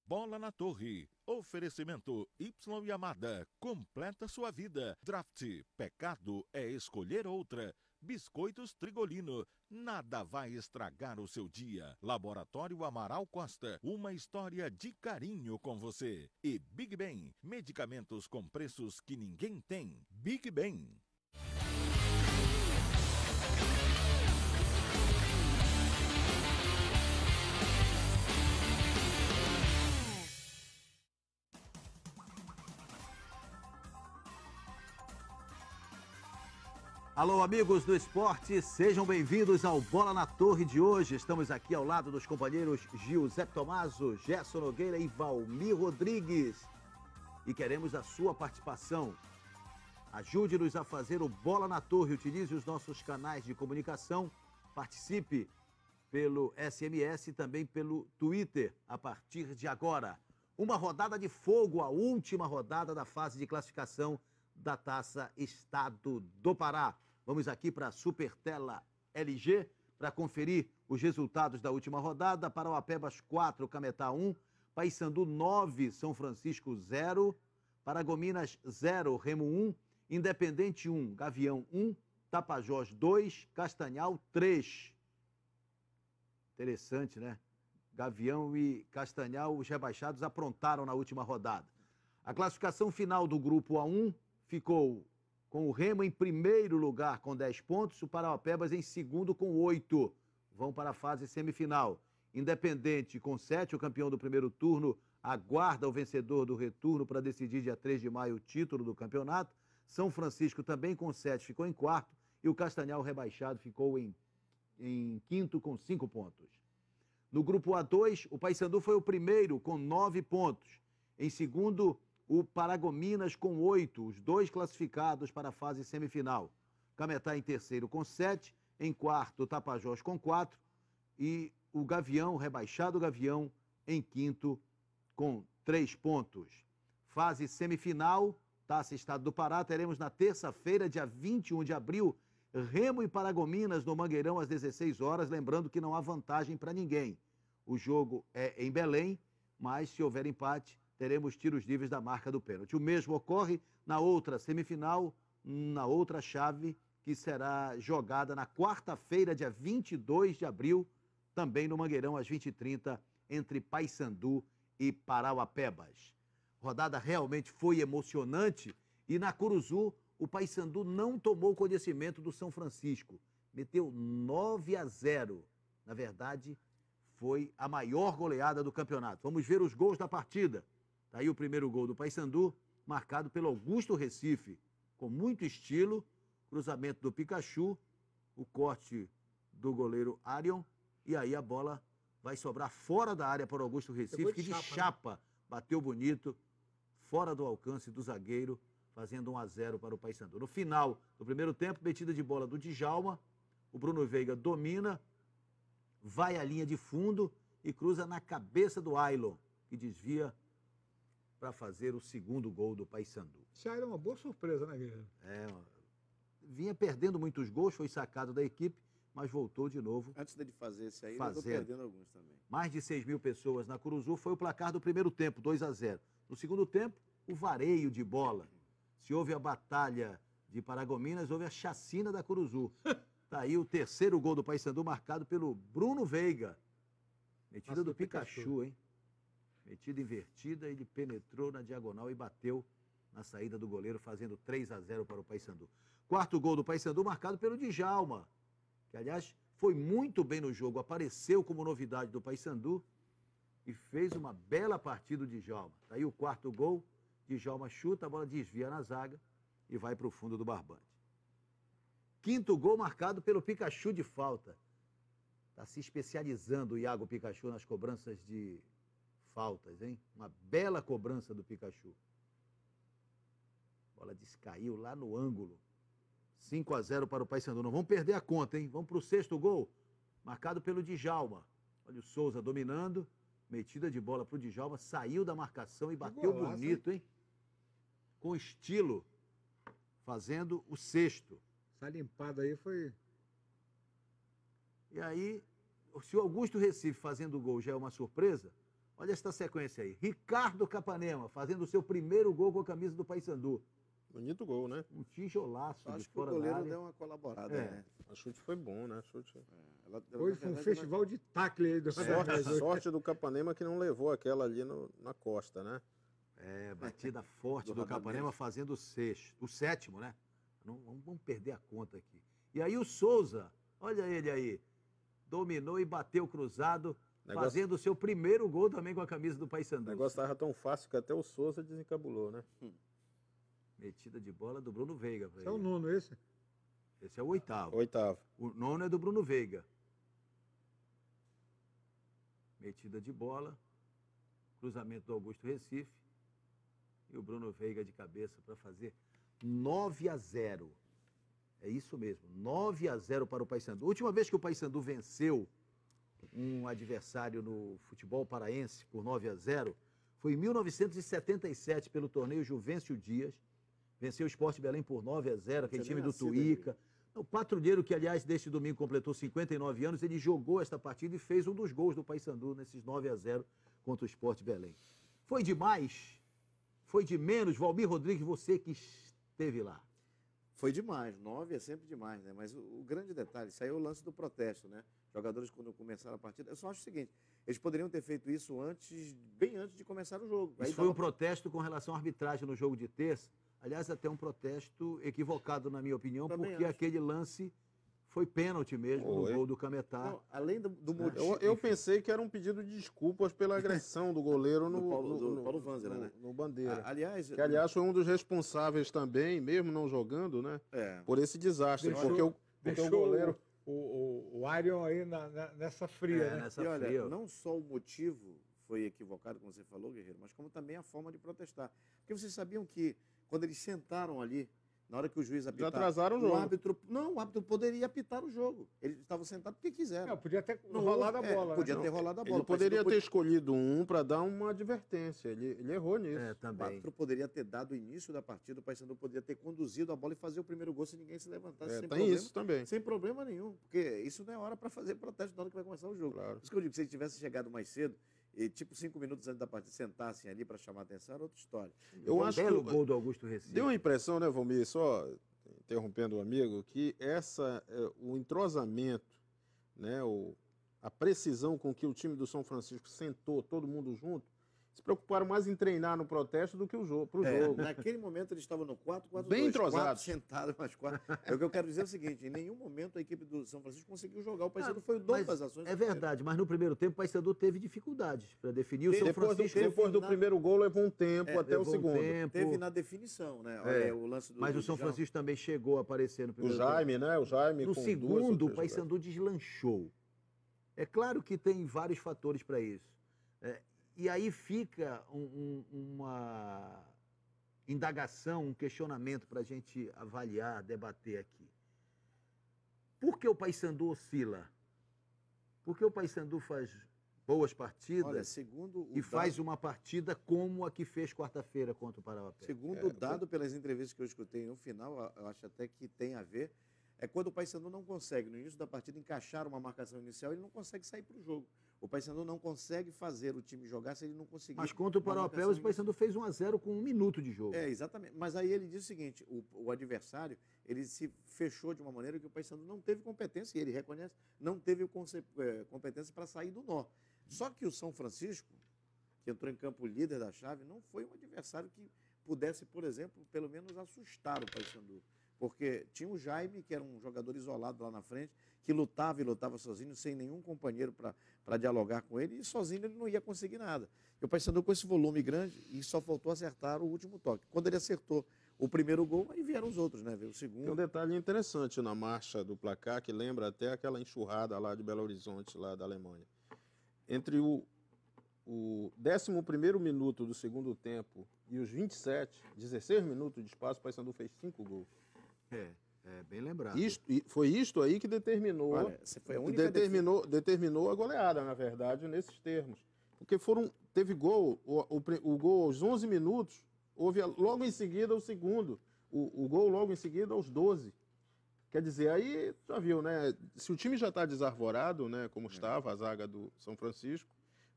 Bola na Torre. Oferecimento Y Yamada. Completa sua vida. Draft. Pecado é escolher outra. Biscoitos Trigolino. Nada vai estragar o seu dia. Laboratório Amaral Costa. Uma história de carinho com você. E Big Ben. Medicamentos com preços que ninguém tem. Big Ben. Alô, amigos do esporte, sejam bem-vindos ao Bola na Torre de hoje. Estamos aqui ao lado dos companheiros Giuseppe Tomaso, Gerson Nogueira e Valmir Rodrigues. E queremos a sua participação. Ajude-nos a fazer o Bola na Torre, utilize os nossos canais de comunicação, participe pelo SMS e também pelo Twitter a partir de agora. Uma rodada de fogo, a última rodada da fase de classificação da Taça Estado do Pará. Vamos aqui para a Super Tela LG para conferir os resultados da última rodada. Parauapebas 4, Cametá 1, Paysandu 9, São Francisco 0, Paragominas 0, Remo 1, Independente 1, Gavião 1, Tapajós 2, Castanhal 3. Interessante, né? Gavião e Castanhal, os rebaixados, aprontaram na última rodada. A classificação final do grupo A1 ficou com o Remo em primeiro lugar com 10 pontos, o Parauapebas em segundo com 8. Vão para a fase semifinal. Independente com 7, o campeão do primeiro turno aguarda o vencedor do retorno para decidir dia 3 de maio o título do campeonato. São Francisco também com 7 ficou em quarto e o Castanhal rebaixado ficou em quinto com 5 pontos. No grupo A2, o Paysandu foi o primeiro com 9 pontos. Em segundo, o Paragominas com 8, os dois classificados para a fase semifinal. Cametá em terceiro com 7, em quarto o Tapajós com 4 e o Gavião, o rebaixado Gavião, em quinto com 3 pontos. Fase semifinal, Taça Estado do Pará, teremos na terça-feira, dia 21 de abril, Remo e Paragominas no Mangueirão às 16 horas, lembrando que não há vantagem para ninguém. O jogo é em Belém, mas se houver empate, teremos tiros livres da marca do pênalti. O mesmo ocorre na outra semifinal, na outra chave, que será jogada na quarta-feira, dia 22 de abril, também no Mangueirão, às 20h30, entre Paysandu e Parauapebas. A rodada realmente foi emocionante e na Curuzu o Paysandu não tomou conhecimento do São Francisco. Meteu 9-0. Na verdade, foi a maior goleada do campeonato. Vamos ver os gols da partida. Está aí o primeiro gol do Paysandu, marcado pelo Augusto Recife, com muito estilo, cruzamento do Pikachu, o corte do goleiro Arion, e aí a bola vai sobrar fora da área para o Augusto Recife, que de chapa bateu bonito, fora do alcance do zagueiro, fazendo 1-0 para o Paysandu. No final do primeiro tempo, metida de bola do Djalma, o Bruno Veiga domina, vai à linha de fundo e cruza na cabeça do Ailon, que desvia para fazer o segundo gol do Paysandu. Esse aí é uma boa surpresa, né, Guilherme? Vinha perdendo muitos gols, foi sacado da equipe, mas voltou de novo. Antes dele fazer esse aí, eu estou perdendo alguns também. Mais de 6 mil pessoas na Curuzu, foi o placar do primeiro tempo, 2-0. No segundo tempo, o vareio de bola. Se houve a batalha de Paragominas, houve a chacina da Curuzu. Tá aí o terceiro gol do Paysandu, marcado pelo Bruno Veiga. Metida do Pikachu, hein? Metida invertida, ele penetrou na diagonal e bateu na saída do goleiro, fazendo 3-0 para o Paysandu. Quarto gol do Paysandu, marcado pelo Djalma, que, aliás, foi muito bem no jogo, apareceu como novidade do Paysandu e fez uma bela partida do Djalma. Tá aí o quarto gol, Djalma chuta, a bola desvia na zaga e vai para o fundo do barbante. Quinto gol, marcado pelo Pikachu de falta. Está se especializando o Iago Pikachu nas cobranças de faltas, hein? Uma bela cobrança do Pikachu. A bola descaiu lá no ângulo. 5-0 para o Paysandu. Não vamos perder a conta, hein? Vamos para o sexto gol, marcado pelo Djalma. Olha o Souza dominando, metida de bola para o Djalma, saiu da marcação e bateu bonito, hein? Com estilo, fazendo o sexto. Essa limpada aí foi... E aí, se o Augusto Recife fazendo o gol já é uma surpresa, Olha esta sequência aí. Ricardo Capanema fazendo o seu primeiro gol com a camisa do Paysandu. Bonito gol, né? Um tijolaço de Acho que o fora da goleiro área. deu uma colaborada, É. né? O chute foi bom, né? Chute... Hoje foi um festival de tacle aí do Sorte do Capanema que não levou aquela ali na costa, né? É, batida forte Do do Radamés. Capanema fazendo o sétimo, né? Não, vamos perder a conta aqui. E aí o Souza, olha ele aí, dominou e bateu cruzado, Negócio- fazendo o seu primeiro gol também com a camisa do O Paysandu. negócio tava tão fácil que até o Souza desencabulou, né? Metida de bola do Bruno Veiga. Pra Esse é o ele. nono, esse? Esse é o oitavo. Oitavo. O nono é do Bruno Veiga. Metida de bola, cruzamento do Augusto Recife e o Bruno Veiga de cabeça para fazer 9-0. É isso mesmo, 9-0 para o Paysandu. A última vez que o Paysandu venceu um adversário no futebol paraense por 9-0 foi em 1977 pelo torneio Juvencio Dias. Venceu o Sport Belém por 9-0, aquele Você time nem do nascido Tuíca. O Patrulheiro, que aliás deste domingo completou 59 anos, ele jogou esta partida e fez um dos gols do Paysandu nesses 9-0 contra o Sport Belém. Foi demais? Foi de menos? Valmir Rodrigues, você que esteve lá. Foi demais, 9 é sempre demais, né? Mas o grande detalhe, isso aí é o lance do protesto, né? Jogadores, quando começaram a partida, eu só acho o seguinte, eles poderiam ter feito isso bem antes de começar o jogo. Aí Isso foi dava- um protesto com relação à arbitragem no jogo de terça. Aliás, até um protesto equivocado, na minha opinião, Também porque acho. aquele lance foi pênalti mesmo no Foi. gol do Cametá. Não, além do motivo... Eu pensei que era um pedido de desculpas pela agressão do goleiro Do no, Paulo- do no- Paulo Vanzera, né? no Bandeira. Aliás... Que, aliás, foi um dos responsáveis também, mesmo não jogando, né? É. Por esse desastre. Deixou- porque o Deixou goleiro... o Arion aí nessa fria, né? nessa E olha, fria. não só o motivo foi equivocado, como você falou, Guerreiro, mas como também a forma de protestar. Porque vocês sabiam que quando eles sentaram ali, na hora que o juiz apitar... atrasaram o jogo. o árbitro poderia apitar o jogo. Eles estavam sentados porque quiseram. Não, podia ter Não rolado houve- a bola. Podia né? ter rolado a bola. Ele poderia Mas não ter escolhido um para dar uma advertência. Ele errou nisso. É, O também. árbitro poderia ter dado o início da partida, o Paysandu poderia ter conduzido a bola e fazer o primeiro gol sem ninguém se levantasse. É, sem tem problema, isso também. Sem problema nenhum, porque isso não é hora para fazer protesto na hora que vai começar o jogo. Claro. Por isso que eu digo, se ele tivesse chegado mais cedo, e tipo 5 minutos antes da partida, sentassem ali para chamar a atenção, era outra história. Eu Um acho belo que gol do Augusto Recife. deu a impressão, né, Valmir, só interrompendo o amigo, que o entrosamento, né, a precisão com que o time do São Francisco sentou todo mundo junto, se preocuparam mais em treinar no protesto do que pro jogo. Naquele momento eles estavam no 4-4-2. Bem entrosados. 4 sentados, mais 4. O que eu quero dizer é o seguinte, em nenhum momento a equipe do São Francisco conseguiu jogar. O Paysandu foi o dono Mas das ações. é verdade, mas no primeiro tempo o Paysandu teve dificuldades para definir. O São Depois Francisco do primeiro gol levou um tempo até o levou um segundo. tempo, Teve na definição, né? Olha, o lance do mas o São Djalma. Francisco também chegou a aparecer no O primeiro tempo. Jaime, né? O Jaime No com segundo, duas ou o três Paysandu deslanchou. É claro que tem vários fatores para isso. E aí fica uma indagação, um questionamento para a gente avaliar, debater aqui. Por que o Paysandu oscila? Por que o Paysandu faz boas partidas Olha, segundo o e faz uma partida como a que fez quarta-feira contra o Parauapé? Segundo o dado pelas entrevistas que eu escutei no final, eu acho até que tem a ver, é quando o Paysandu não consegue, no início da partida, encaixar uma marcação inicial, ele não consegue sair para o jogo. O Paysandu não consegue fazer o time jogar se ele não conseguir. Mas contra o uma Parauapé, marcação o Paysandu fez 1-0 com 1 minuto de jogo. É, exatamente. Mas aí ele diz o seguinte, o adversário, ele se fechou de uma maneira que o Paysandu não teve competência, e ele reconhece, não teve competência para sair do nó. Só que o São Francisco, que entrou em campo líder da chave, não foi um adversário que pudesse, por exemplo, pelo menos assustar o Paysandu. Porque tinha o Jaime, que era um jogador isolado lá na frente, que lutava e lutava sozinho, sem nenhum companheiro para dialogar com ele, e sozinho ele não ia conseguir nada. E o Paysandu com esse volume grande, e só faltou acertar o último toque. Quando ele acertou o primeiro gol, aí vieram os outros, né? Veio o segundo. Tem um detalhe interessante na marcha do placar, que lembra até aquela enxurrada lá de Belo Horizonte, lá da Alemanha. Entre o 11º minuto do segundo tempo e os 16 minutos de espaço, o Paysandu fez 5 gols. Bem lembrado. Foi isto aí que determinou, Olha, essa foi a única determinou a goleada, na verdade, nesses termos. Porque teve gol, o gol aos 11 minutos, houve logo em seguida o segundo, o gol logo em seguida aos 12. Quer dizer, aí já viu, né? Se o time já está desarvorado, né, como estava a zaga do São Francisco,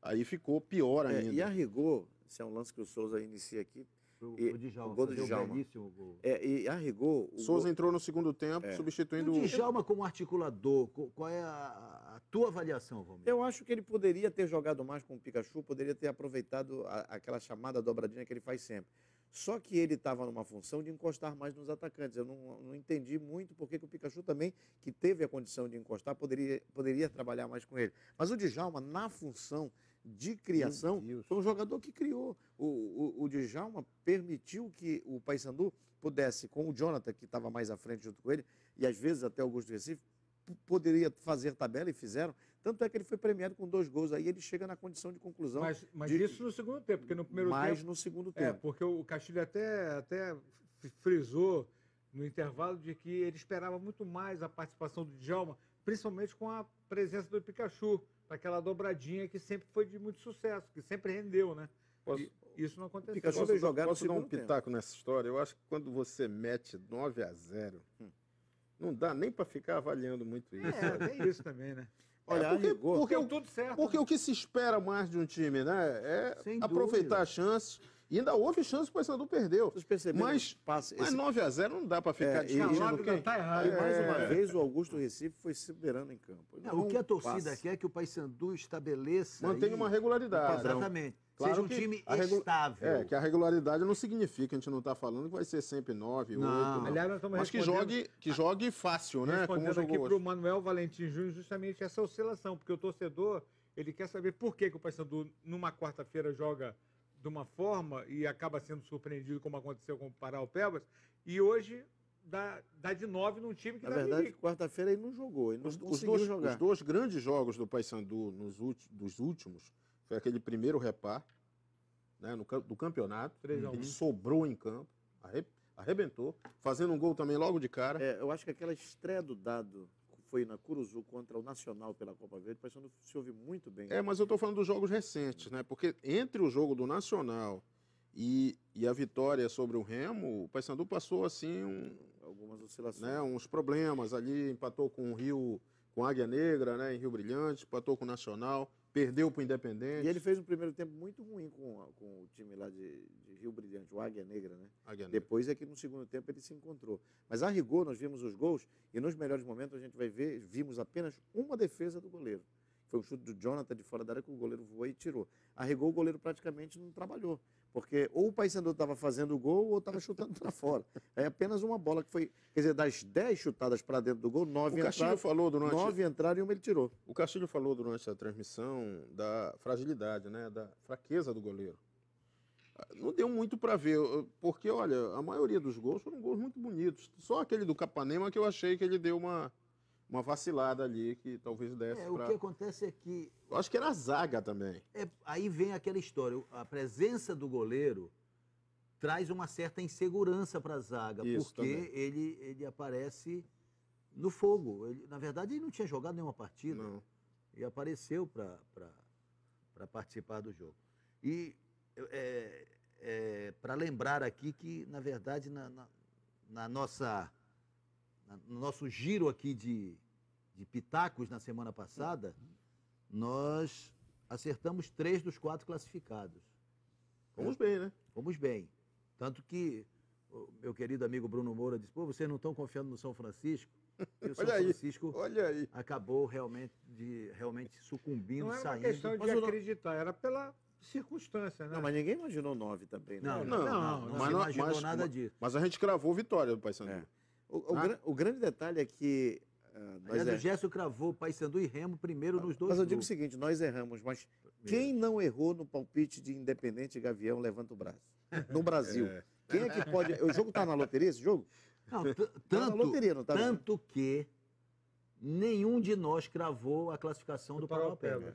aí ficou pior ainda. E a rigor, se é um lance que o Souza inicia aqui, O Djalma, o gol do fazer Djalma. belíssimo gol. e a rigor... o Souza gol- entrou no segundo tempo, E substituindo o Djalma como articulador, qual é a tua avaliação, Romero? Eu acho que ele poderia ter jogado mais com o Pikachu, poderia ter aproveitado aquela chamada dobradinha que ele faz sempre. Só que ele estava numa função de encostar mais nos atacantes. Eu não entendi muito porque que o Pikachu também, que teve a condição de encostar, poderia trabalhar mais com ele. Mas o Djalma, na função de criação, Meu Deus. foi um jogador que criou. O Djalma permitiu que o Paysandu pudesse, com o Jonathan, que estava mais à frente junto com ele, e às vezes até o Augusto Recife, poderia fazer tabela e fizeram. Tanto é que ele foi premiado com 2 gols. Aí ele chega na condição de conclusão. Mas de- isso no segundo tempo, porque no primeiro mais tempo... no segundo É, tempo. porque o Castilho até frisou no intervalo de que ele esperava muito mais a participação do Djalma, principalmente com a presença do Pikachu, para aquela dobradinha que sempre foi de muito sucesso, que sempre rendeu, né? Posso- E isso não aconteceu. Pikachu Posso, veio jogar no posso dar um segundo tempo. pitaco nessa história? Eu acho que quando você mete 9-0, não dá nem para ficar avaliando muito isso. É, tem isso também, né? Olha, a rigor, porque Deu tudo certo. Porque né? o que se espera mais de um time, né? É Sem aproveitar dúvida. as chances. E ainda houve chance que o Paysandu perdeu. vocês perceberam? Mas, passe, mas 9-0 não dá para ficar e- A discutindo lábida quem. tá errada. E mais uma É. vez o Augusto Recife foi soberano em campo. Ele O não que a torcida passe. quer é que o Paysandu estabeleça Mantenha uma regularidade. Exatamente. Claro Seja um que time a estável. É, que a regularidade não significa, a gente não está falando que vai ser sempre 9, 8, Não. não. Aliás, nós estamos Mas que respondendo- jogue fácil, né? Como Respondendo aqui jogou para o hoje. Manuel Valentim Júnior, justamente essa oscilação, porque o torcedor ele quer saber por que o Paysandu, numa quarta-feira, joga de uma forma e acaba sendo surpreendido, como aconteceu com o Paraupebas, e hoje dá de 9 num time que Na dá verdade, perigo. quarta-feira ele não jogou, ele não Os conseguiu jogar. dois grandes jogos do Paysandu dos últimos foi aquele primeiro repar, né, do campeonato. 3-1. Ele sobrou em campo, arrebentou, fazendo um gol também logo de cara. Eu acho que aquela estreia do Dado foi na Curuzu contra o Nacional pela Copa Verde, o Paysandu se ouve muito bem. Mas eu estou falando dos jogos recentes, né? Porque entre o jogo do Nacional e a vitória sobre o Remo, o Paysandu passou assim Algumas oscilações. uns problemas ali, empatou com o Rio, com a Águia Negra, né, em Rio Brilhante, empatou com o Nacional, perdeu para o Independente. E ele fez um primeiro tempo muito ruim com o time lá de Rio Brilhante, o Águia Negra, né? Águia Negra. Depois é que no segundo tempo ele se encontrou. Mas a rigor nós vimos os gols e nos melhores momentos a gente vai ver, vimos apenas uma defesa do goleiro. Foi um chute do Jonathan de fora da área que o goleiro voou e tirou. A rigor o goleiro praticamente não trabalhou, porque ou o Paysandu estava fazendo o gol ou estava chutando para fora. É apenas uma bola que foi, quer dizer, das 10 chutadas para dentro do gol, 9 O Castilho entraram, falou durante 9 entraram e uma ele tirou. O Castilho falou durante a transmissão da fragilidade, né, da fraqueza do goleiro. Não deu muito para ver, porque, olha, a maioria dos gols foram gols muito bonitos. Só aquele do Capanema que eu achei que ele deu uma vacilada ali, que talvez desse O para... que acontece é que Eu acho que era a zaga também. aí vem aquela história. A presença do goleiro traz uma certa insegurança para a zaga, Isso porque também. ele aparece no fogo. Na verdade, ele não tinha jogado nenhuma partida. Não. E apareceu para participar do jogo. E para lembrar aqui que, na verdade, no nosso giro aqui de pitacos na semana passada, nós acertamos 3 dos 4 classificados. Vamos bem, né? Fomos bem. Tanto que o meu querido amigo Bruno Moura disse, vocês não estão confiando no São Francisco? E o São Olha aí, Francisco olha aí. acabou realmente sucumbindo, Não era uma saindo. questão de Mas o no- acreditar, era pela circunstância, né? Não, mas ninguém imaginou 9 também, né? Não, Não, não mas se não- imaginou mas- nada disso. Mas a gente cravou vitória do Paysandu. É. O grande detalhe é que nós Aliás, o Gerson cravou Paysandu e Remo primeiro nos dois Mas eu digo o grupos. seguinte, nós erramos, mas quem não errou no palpite de Independente e Gavião, levanta o braço. No Brasil. Quem é que pode... O jogo está na loteria, esse jogo? Não, Tá na loteria, não tá? tanto que nenhum de nós cravou a classificação do Paraupebas.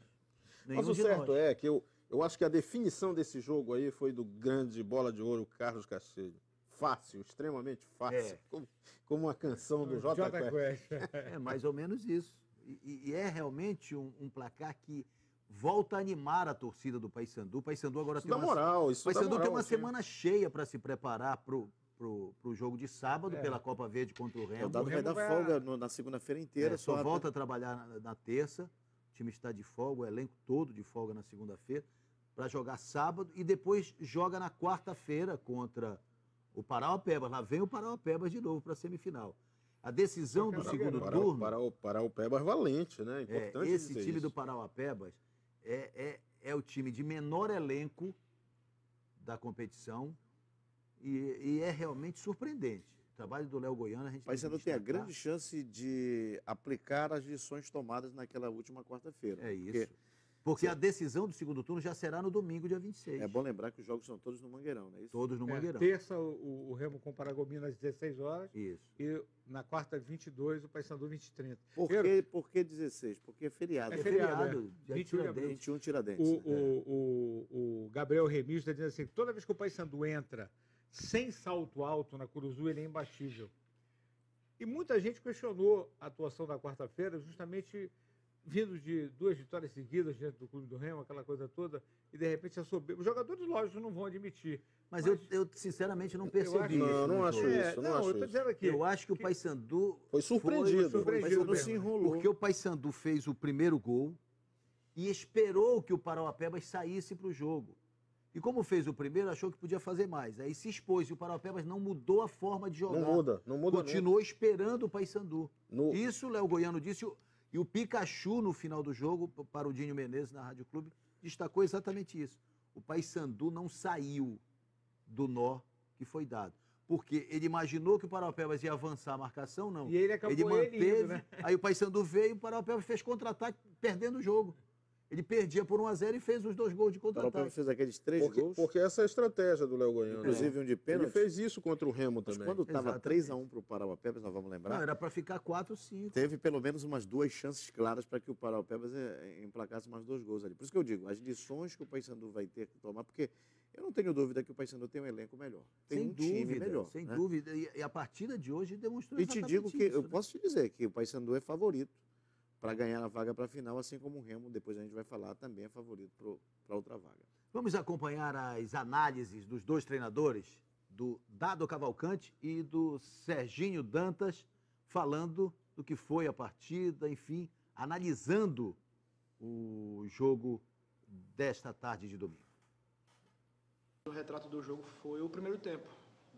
Nenhum Mas o de certo nós. é que eu acho que a definição desse jogo aí foi do grande bola de ouro Carlos Castilho. Fácil, extremamente fácil. É. Como uma canção do J. Quest. Quest. É mais ou menos isso. E é realmente um placar que volta a animar a torcida do Paysandu. O Paysandu agora Isso tem dá moral, O isso dá Paysandu moral. tem uma assim. semana cheia para se preparar pro jogo de sábado pela Copa Verde contra o O Remo. Dado vai dar vai- folga na segunda-feira inteira. Só até- volta a trabalhar na terça. O time está de folga, o elenco todo de folga na segunda-feira, para jogar sábado e depois joga na quarta-feira contra o Parauapebas. Lá vem o Parauapebas de novo para a semifinal. A decisão do segundo turno... Parauapebas valente, né? Importante esse dizer time isso. do Parauapebas é o time de menor elenco da competição e é realmente surpreendente. O trabalho do Léo Goiano, a gente O Paysandu tem a grande chance de aplicar as lições tomadas naquela última quarta-feira. É isso. Porque a decisão do segundo turno já será no domingo, dia 26. É bom lembrar que os jogos são todos no Mangueirão, não é isso? Todos no Mangueirão. Terça, o Remo com o Paragominas às 16 horas. Isso. E na quarta, 22, o Paysandu 20h30. Por que 16? Porque é feriado. É É feriado, feriado. Dia 21 de abril. 21 Tiradentes. O Gabriel Remis está dizendo assim, toda vez que o Paysandu entra sem salto alto na Curuzu, ele é imbatível. E muita gente questionou a atuação da quarta-feira, justamente vindo de 2 vitórias seguidas diante do Clube do Remo, aquela coisa toda, e de repente a soberba. Os jogadores, lógico, não vão admitir. Mas eu sinceramente não percebi isso. Não, não acho isso. Não, eu estou dizendo aqui. Eu acho que o Paysandu Foi surpreendido. O Paysandu se enrolou. Porque o Paysandu fez o primeiro gol e esperou que o Parauapebas saísse para o jogo. E como fez o primeiro, achou que podia fazer mais. Aí se expôs e o Parauapebas não mudou a forma de jogar. Não muda. Continuou esperando o Paysandu. No- Isso o Léo Goiano disse. E o Pikachu, no final do jogo, para o Dinho Menezes, na Rádio Clube, destacou exatamente isso. O Paysandu não saiu do nó que foi dado. Porque ele imaginou que o Parauapebas ia avançar a marcação, não. E ele acabou manteve, indo, né? aí o Paysandu veio e o Parauapebas fez contra-ataque, perdendo o jogo. Ele perdia por 1-0 e fez os 2 gols de O Parauapebas contra-ataque. fez aqueles 3 gols, Porque essa é a estratégia do Léo Goiano. inclusive um de Ele pênalti. fez isso contra o Remo Mas também. quando estava Exatamente. 3-1 para o Parauapebas, nós vamos lembrar, Não, era para ficar 4-5. teve pelo menos umas 2 chances claras para que o Parauapebas emplacasse mais 2 gols ali. Por isso que eu digo, as lições que o Paysandu vai ter que tomar, porque eu não tenho dúvida que o Paysandu tem um elenco melhor. Tem Sem um time dúvida, melhor. sem né? dúvida. E a partida de hoje demonstrou E te exatamente digo que, isso, eu né? posso te dizer que o Paysandu é favorito para ganhar a vaga para a final, assim como o Remo, depois a gente vai falar, também é favorito para outra vaga. Vamos acompanhar as análises dos 2 treinadores, do Dado Cavalcante e do Serginho Dantas, falando do que foi a partida, enfim, analisando o jogo desta tarde de domingo. O retrato do jogo foi o primeiro tempo.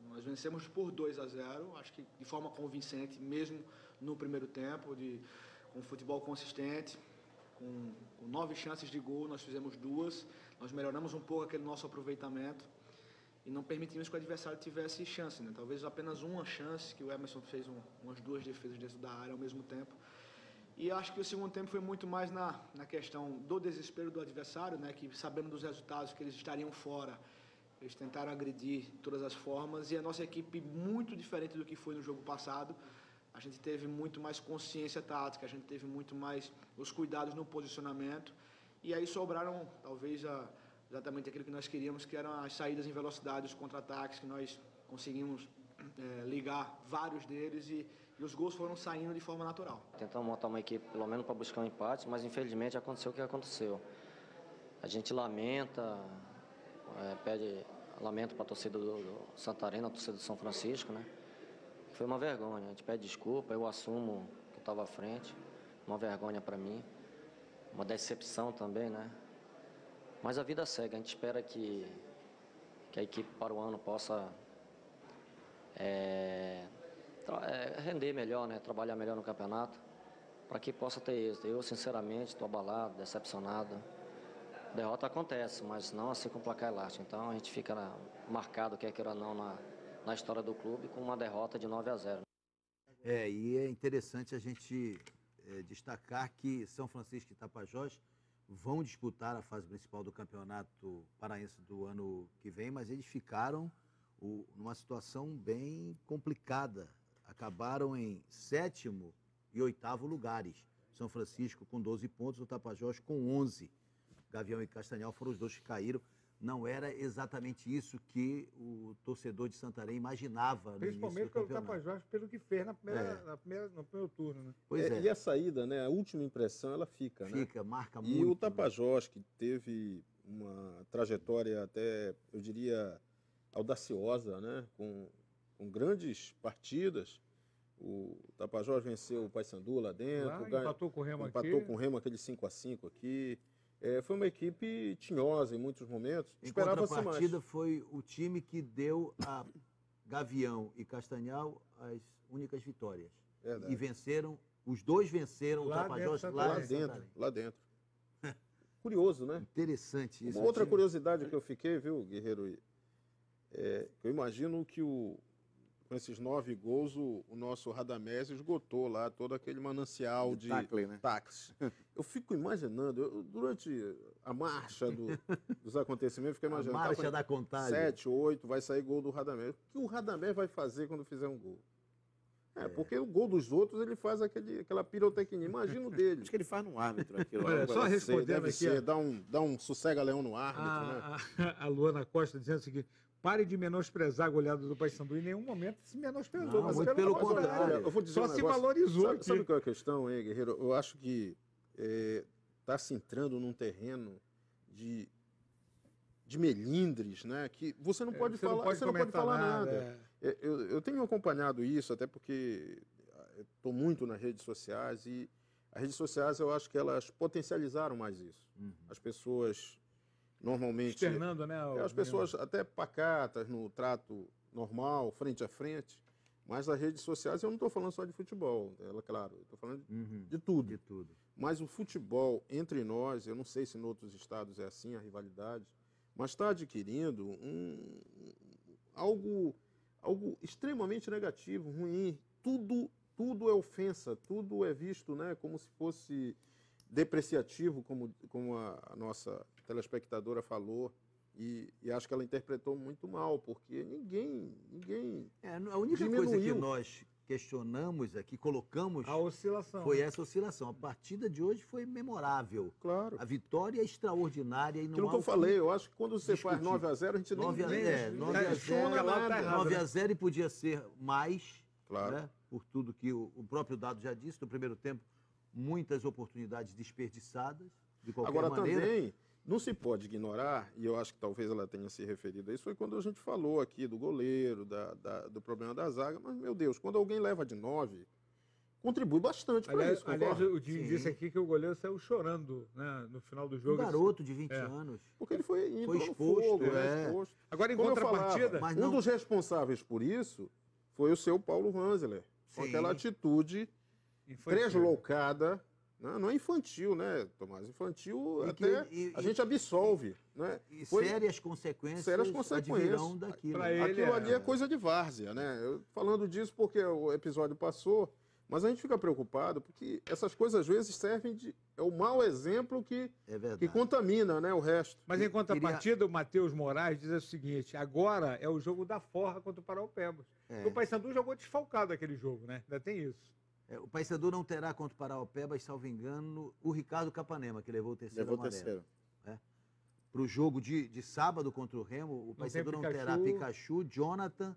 Nós vencemos por 2-0, acho que de forma convincente, mesmo no primeiro tempo, com futebol consistente, com 9 chances de gol, nós fizemos 2, nós melhoramos um pouco aquele nosso aproveitamento e não permitimos que o adversário tivesse chance, né? Talvez apenas uma chance, que o Emerson fez umas 2 defesas dentro da área ao mesmo tempo. E acho que o segundo tempo foi muito mais na questão do desespero do adversário, né? Que sabendo dos resultados que eles estariam fora, eles tentaram agredir de todas as formas e a nossa equipe, muito diferente do que foi no jogo passado, a gente teve muito mais consciência tática, a gente teve muito mais os cuidados no posicionamento e aí sobraram talvez exatamente aquilo que nós queríamos, que eram as saídas em velocidade, os contra-ataques, que nós conseguimos ligar vários deles e os gols foram saindo de forma natural. Tentamos montar uma equipe pelo menos para buscar um empate, mas infelizmente aconteceu o que aconteceu. A gente lamenta, lamento para a torcida do Santarém, a torcida do São Francisco, né? Foi uma vergonha, a gente pede desculpa, eu assumo que eu estava à frente, uma vergonha para mim, uma decepção também, né? Mas a vida segue, a gente espera que a equipe para o ano possa render melhor, né? Trabalhar melhor no campeonato, para que possa ter êxito. Eu, sinceramente, estou abalado, decepcionado. Derrota acontece, mas não assim com placar elástico. Então a gente fica marcado, quer queira ou não, na história do clube com uma derrota de 9-0. E é interessante a gente destacar que São Francisco e Tapajós vão disputar a fase principal do Campeonato Paraense do ano que vem, mas eles ficaram numa situação bem complicada. Acabaram em 7º e 8º lugares. São Francisco com 12 pontos, o Tapajós com 11. Gavião e Castanhal foram os 2 que caíram. Não era exatamente isso que o torcedor de Santarém imaginava no início do Principalmente pelo campeonato. Tapajós, pelo que fez no primeiro turno, né? Pois é, E a saída, né? A última impressão, ela fica, né? marca E muito. o Tapajós, que teve uma trajetória até, eu diria, audaciosa, né? Com grandes partidas, O Tapajós venceu o Paysandu lá dentro. Lá, empatou com o Remo empatou aqui. com o Remo aquele 5-5 aqui. Foi uma equipe tinhosa em muitos momentos. Em Esperava-se mais. contrapartida, foi o time que deu a Gavião e Castanhal as únicas vitórias. Verdade. E venceram, os dois venceram Lá o Tapajós dentro, lá Lá em dentro, Santarém. lá dentro. Curioso, né? Interessante isso. Uma outra curiosidade que eu fiquei, viu, Guerreiro? Eu imagino que com esses 9 gols, o nosso Radamés esgotou lá todo aquele manancial de tackle, né? táxi. Eu fico imaginando, durante a marcha dos acontecimentos, eu fico A imaginando. marcha da contagem. 7, 8, vai sair gol do Radamés. O que o Radamés vai fazer quando fizer um gol? Porque o gol dos outros, ele faz aquela pirotecnia. Imagina o dele. Acho que ele faz no árbitro aquilo. Olha, né? só respondendo Deve aqui, ser, dá um sossega-leão no árbitro, né? a Luana Costa dizendo o seguinte: pare de menosprezar a goleada do Paysandu. Em nenhum momento se menosprezou. Não, mas muito pelo contrário. Eu vou dizer Só um se negócio. valorizou Sabe, aqui. sabe qual é a questão, hein, Guerreiro? Eu acho que está se entrando num terreno de melindres, né? Que você não pode você falar, não pode você não pode comentar falar nada, nada. Eu tenho acompanhado isso, até porque estou muito nas redes sociais e as redes sociais eu acho que elas potencializaram mais isso. As pessoas normalmente... Externando, né? as pessoas até pacatas no trato normal, frente a frente, mas as redes sociais eu não estou falando só de futebol, claro, estou falando de tudo. De tudo. Mas o futebol entre nós, eu não sei se em outros estados é assim a rivalidade, mas está adquirindo algo extremamente negativo, ruim. Tudo é ofensa, tudo é visto, né, como se fosse depreciativo, como a nossa telespectadora falou. E acho que ela interpretou muito mal, porque ninguém A única coisa que diminuiu. nós questionamos aqui, colocamos, A oscilação. foi essa oscilação. A partida de hoje foi memorável. Claro. A vitória é extraordinária e não Aquilo há que eu o falei, eu acho que quando você faz discutir. 9-0, a gente 9 a 0, nem questiona lá tá nada. errado. 9 a 0 e podia ser mais, Claro. né? Por tudo que o próprio Dado já disse, no primeiro tempo, muitas oportunidades desperdiçadas, de qualquer Agora maneira. também, não se pode ignorar, e eu acho que talvez ela tenha se referido a isso, foi quando a gente falou aqui do goleiro, do problema da zaga, mas, meu Deus, quando alguém leva de 9, contribui bastante para isso, Aliás, concorda? o Dinho disse aqui que o goleiro saiu chorando, né, no final do Um jogo. garoto de 20 anos. Porque ele foi indo Foi no exposto, fogo, é. né, exposto. Agora, em Como eu contrapartida, falava, mas um não- dos responsáveis por isso foi o seu Paulo Ranzler, com Sim. aquela atitude infantil. deslocada, né? Não é infantil, né, Tomás? Infantil E até que- a gente absolve, né? E Foi- sérias consequências, sérias consequências. advirão daquilo. Pra ele, Aquilo ali é coisa de várzea, né? Eu falando disso porque o episódio passou, mas a gente fica preocupado porque essas coisas às vezes servem é o mau exemplo que É verdade. contamina, né, o resto. Mas em contrapartida, o Matheus Moraes diz o seguinte: agora é o jogo da forra contra o Paraupebas. O Paysandu jogou desfalcado aquele jogo, né? Ainda tem isso. O Paysandu não terá contra o Paraupebas, salvo engano, o Ricardo Capanema, que levou o terceiro Levou o amarelo. terceiro. Para o jogo de sábado contra o Remo, o Paysandu não terá Pikachu, Jonathan,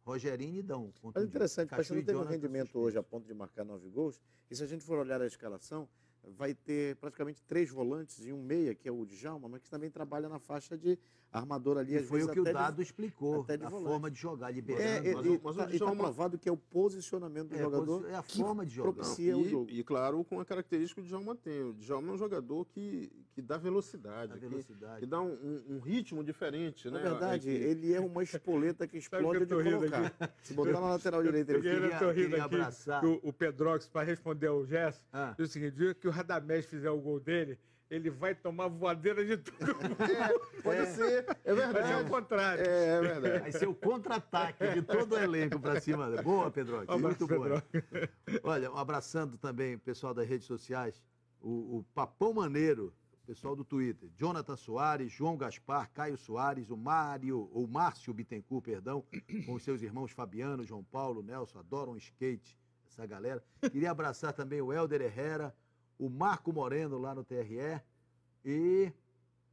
Rogerinho e Dão. Mas é interessante, o Pikachu Paysandu e teve um Jonathan rendimento suspensos. hoje a ponto de marcar 9 gols. E se a gente for olhar a escalação, vai ter praticamente 3 volantes e um meia, que é o Djalma, mas que também trabalha na faixa de armador ali. E às foi vezes o que o até de- Dado explicou, até de a volante. forma de jogar, É, liberando. mas o está Djalma- provado que é o posicionamento do jogador É a que forma de jogar. propicia o jogo. E claro, com a característica que o Djalma tem. O Djalma é um jogador que dá velocidade, A velocidade. que dá um ritmo diferente, Na né? verdade, É que- ele é uma espoleta que Sabe explode que eu de tô rindo colocar. Se botar na lateral direita, ele Eu fica... tô rindo queria aqui, abraçar. que o Pedrox, para responder ao Gerson, Ah. diz o seguinte: o dia que o Radamés fizer o gol dele, ele vai tomar voadeira de tudo. Pode ser, é Vai ser verdade. o contrário. É verdade. Vai ser o contra-ataque de todo o elenco para cima. Boa, Pedro. Muito boa. Olha, abraçando também o pessoal das redes sociais, o Papão Maneiro, o pessoal do Twitter, Jonathan Soares, João Gaspar, Caio Soares, o Márcio Bittencourt, perdão, com os seus irmãos Fabiano, João Paulo, Nelson, adoram skate, essa galera. Queria abraçar também o Helder Herrera, o Marco Moreno lá no TRE e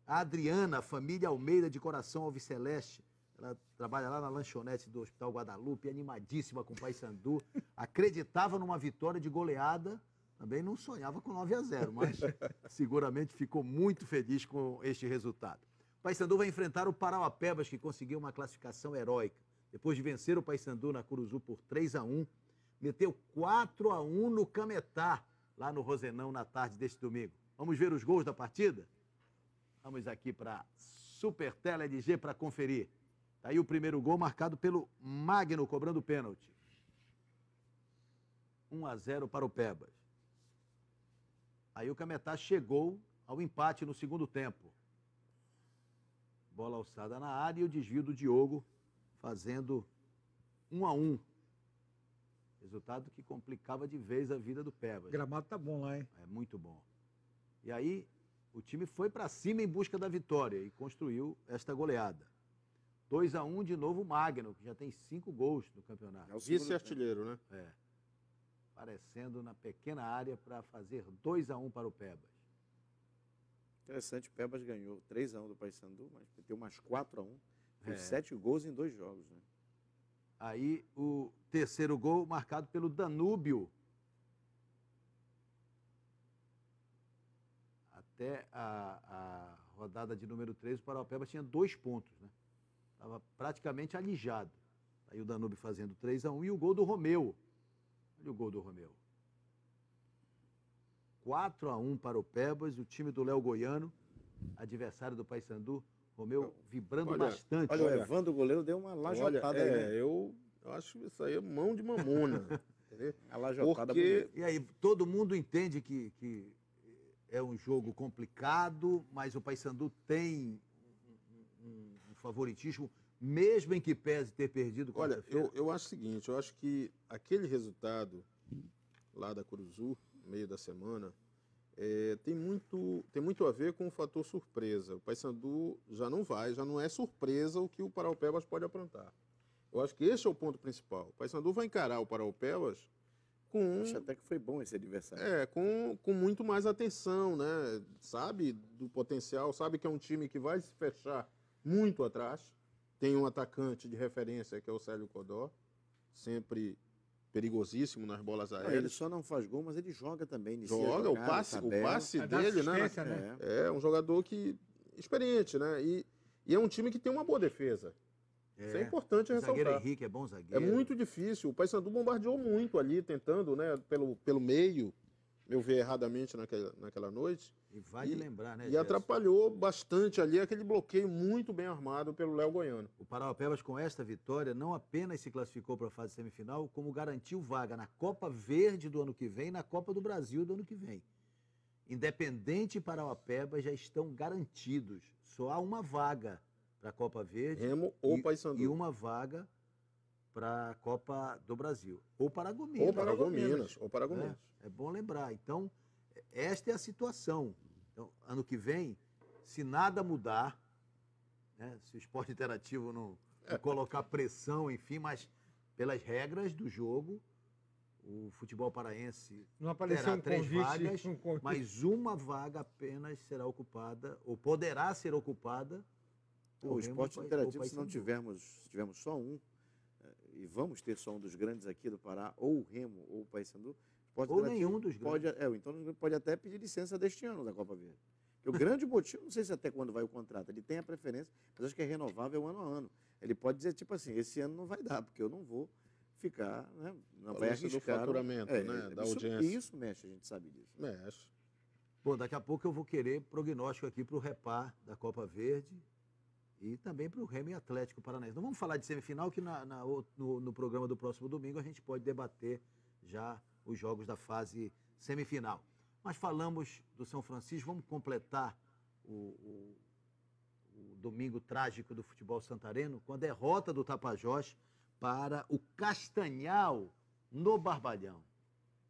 a Adriana, a família Almeida de Coração Alviceleste. Ela trabalha lá na lanchonete do Hospital Guadalupe, animadíssima com o Paysandu. Acreditava numa vitória de goleada, também não sonhava com 9-0, mas seguramente ficou muito feliz com este resultado. O Paysandu vai enfrentar o Parauapebas, que conseguiu uma classificação heróica. Depois de vencer o Paysandu na Curuzu por 3-1, meteu 4-1 no Cametá, lá no Rosenão, na tarde deste domingo. Vamos ver os gols da partida? Vamos aqui para Super Tela LG para conferir. Tá aí o primeiro gol marcado pelo Magno, cobrando pênalti. 1-0 para o Pebas. Aí o Cametá chegou ao empate no segundo tempo. Bola alçada na área e o desvio do Diogo, fazendo 1-1. Resultado que complicava de vez a vida do Pebas. O gramado tá bom lá, hein? É muito bom. E aí o time foi para cima em busca da vitória e construiu esta goleada. 2-1 de novo o Magno, que já tem 5 gols no campeonato. É o segundo Vice-artilheiro, né? É. Aparecendo na pequena área para fazer 2-1 para o Pebas. Interessante, o Pebas ganhou 3-1 do Paysandu, mas meteu mais 4-1. Fez É. 7 gols em 2 jogos, né? Aí o terceiro gol marcado pelo Danúbio. Até a rodada de número 3, o Parauapebas tinha 2 pontos, né? Estava praticamente alijado. Aí o Danúbio fazendo 3-1 e o gol do Romeu. Olha o gol do Romeu. 4-1 para o Pebas, o time do Léo Goiano, adversário do Paysandu. Romeu vibrando Olha, bastante. Olha, o Evandro, o goleiro, deu uma lajotada aí, né? eu acho isso aí é mão de mamona. Entendeu? A lajotada Porque bonita. E aí, todo mundo entende que é um jogo complicado, mas o Paysandu tem um favoritismo, mesmo em que pese ter perdido Olha, quarta-feira. eu acho o seguinte, eu acho que aquele resultado lá da Curuzu, no meio da semana, tem muito a ver com o fator surpresa. O Paysandu já não é surpresa o que o Parauapebas pode aprontar. Eu acho que esse é o ponto principal. O Paysandu vai encarar o Parauapebas com... Acho até que foi bom esse adversário. com muito mais atenção, né? Sabe do potencial, sabe que é um time que vai se fechar muito atrás. Tem um atacante de referência que é o Célio Codó, sempre perigosíssimo nas bolas Não, aéreas. ele só não faz gol, mas ele joga também. Inicia Joga, a jogada, o passe Vai dar dele, né? assistência, né? É um jogador que experiente, né? E é um time que tem uma boa defesa. Isso é importante O zagueiro ressaltar. Henrique é bom É zagueiro. muito difícil. O Paysandu bombardeou muito ali, tentando, né, pelo meio, eu vi erradamente naquela noite. E vale lembrar, né, E Gerson? atrapalhou bastante ali aquele bloqueio muito bem armado pelo Léo Goiano. O Parauapebas, com esta vitória, não apenas se classificou para a fase semifinal, como garantiu vaga na Copa Verde do ano que vem e na Copa do Brasil do ano que vem. Independente e Parauapebas já estão garantidos. Só há uma vaga para a Copa Verde Remo ou Paysandu. e uma vaga para a Copa do Brasil. Ou Paragominas. Ou Paragominas. Ou Paragominas. É bom lembrar. Então, esta é a situação. Então, ano que vem, se nada mudar, né, se o esporte interativo não colocar pressão, enfim, mas pelas regras do jogo, o futebol paraense Não apareceu terá um 3 convite, vagas, um convite. mas uma vaga apenas será ocupada, ou poderá ser ocupada, O esporte Remo interativo, ou se não Paysandu. tivermos só um, e vamos ter só um dos grandes aqui do Pará, ou o Remo ou o Paysandu, o esporte Ou interativo nenhum dos pode, então pode até pedir licença deste ano da Copa Verde. Porque o grande motivo, não sei se até quando vai o contrato, ele tem a preferência, mas acho que é renovável ano a ano. Ele pode dizer, tipo assim, esse ano não vai dar, porque eu não vou ficar, né, não vai Balança do arriscar. faturamento, né, da audiência. Isso mexe, a gente sabe disso. Mexe. Bom, daqui a pouco eu vou querer prognóstico aqui para o Repar da Copa Verde e também para o Remo e Atlético Paranaense. Não vamos falar de semifinal, que no programa do próximo domingo a gente pode debater já os jogos da fase semifinal. Mas falamos do São Francisco, vamos completar o domingo trágico do futebol santareno com a derrota do Tapajós para o Castanhal no Barbalhão.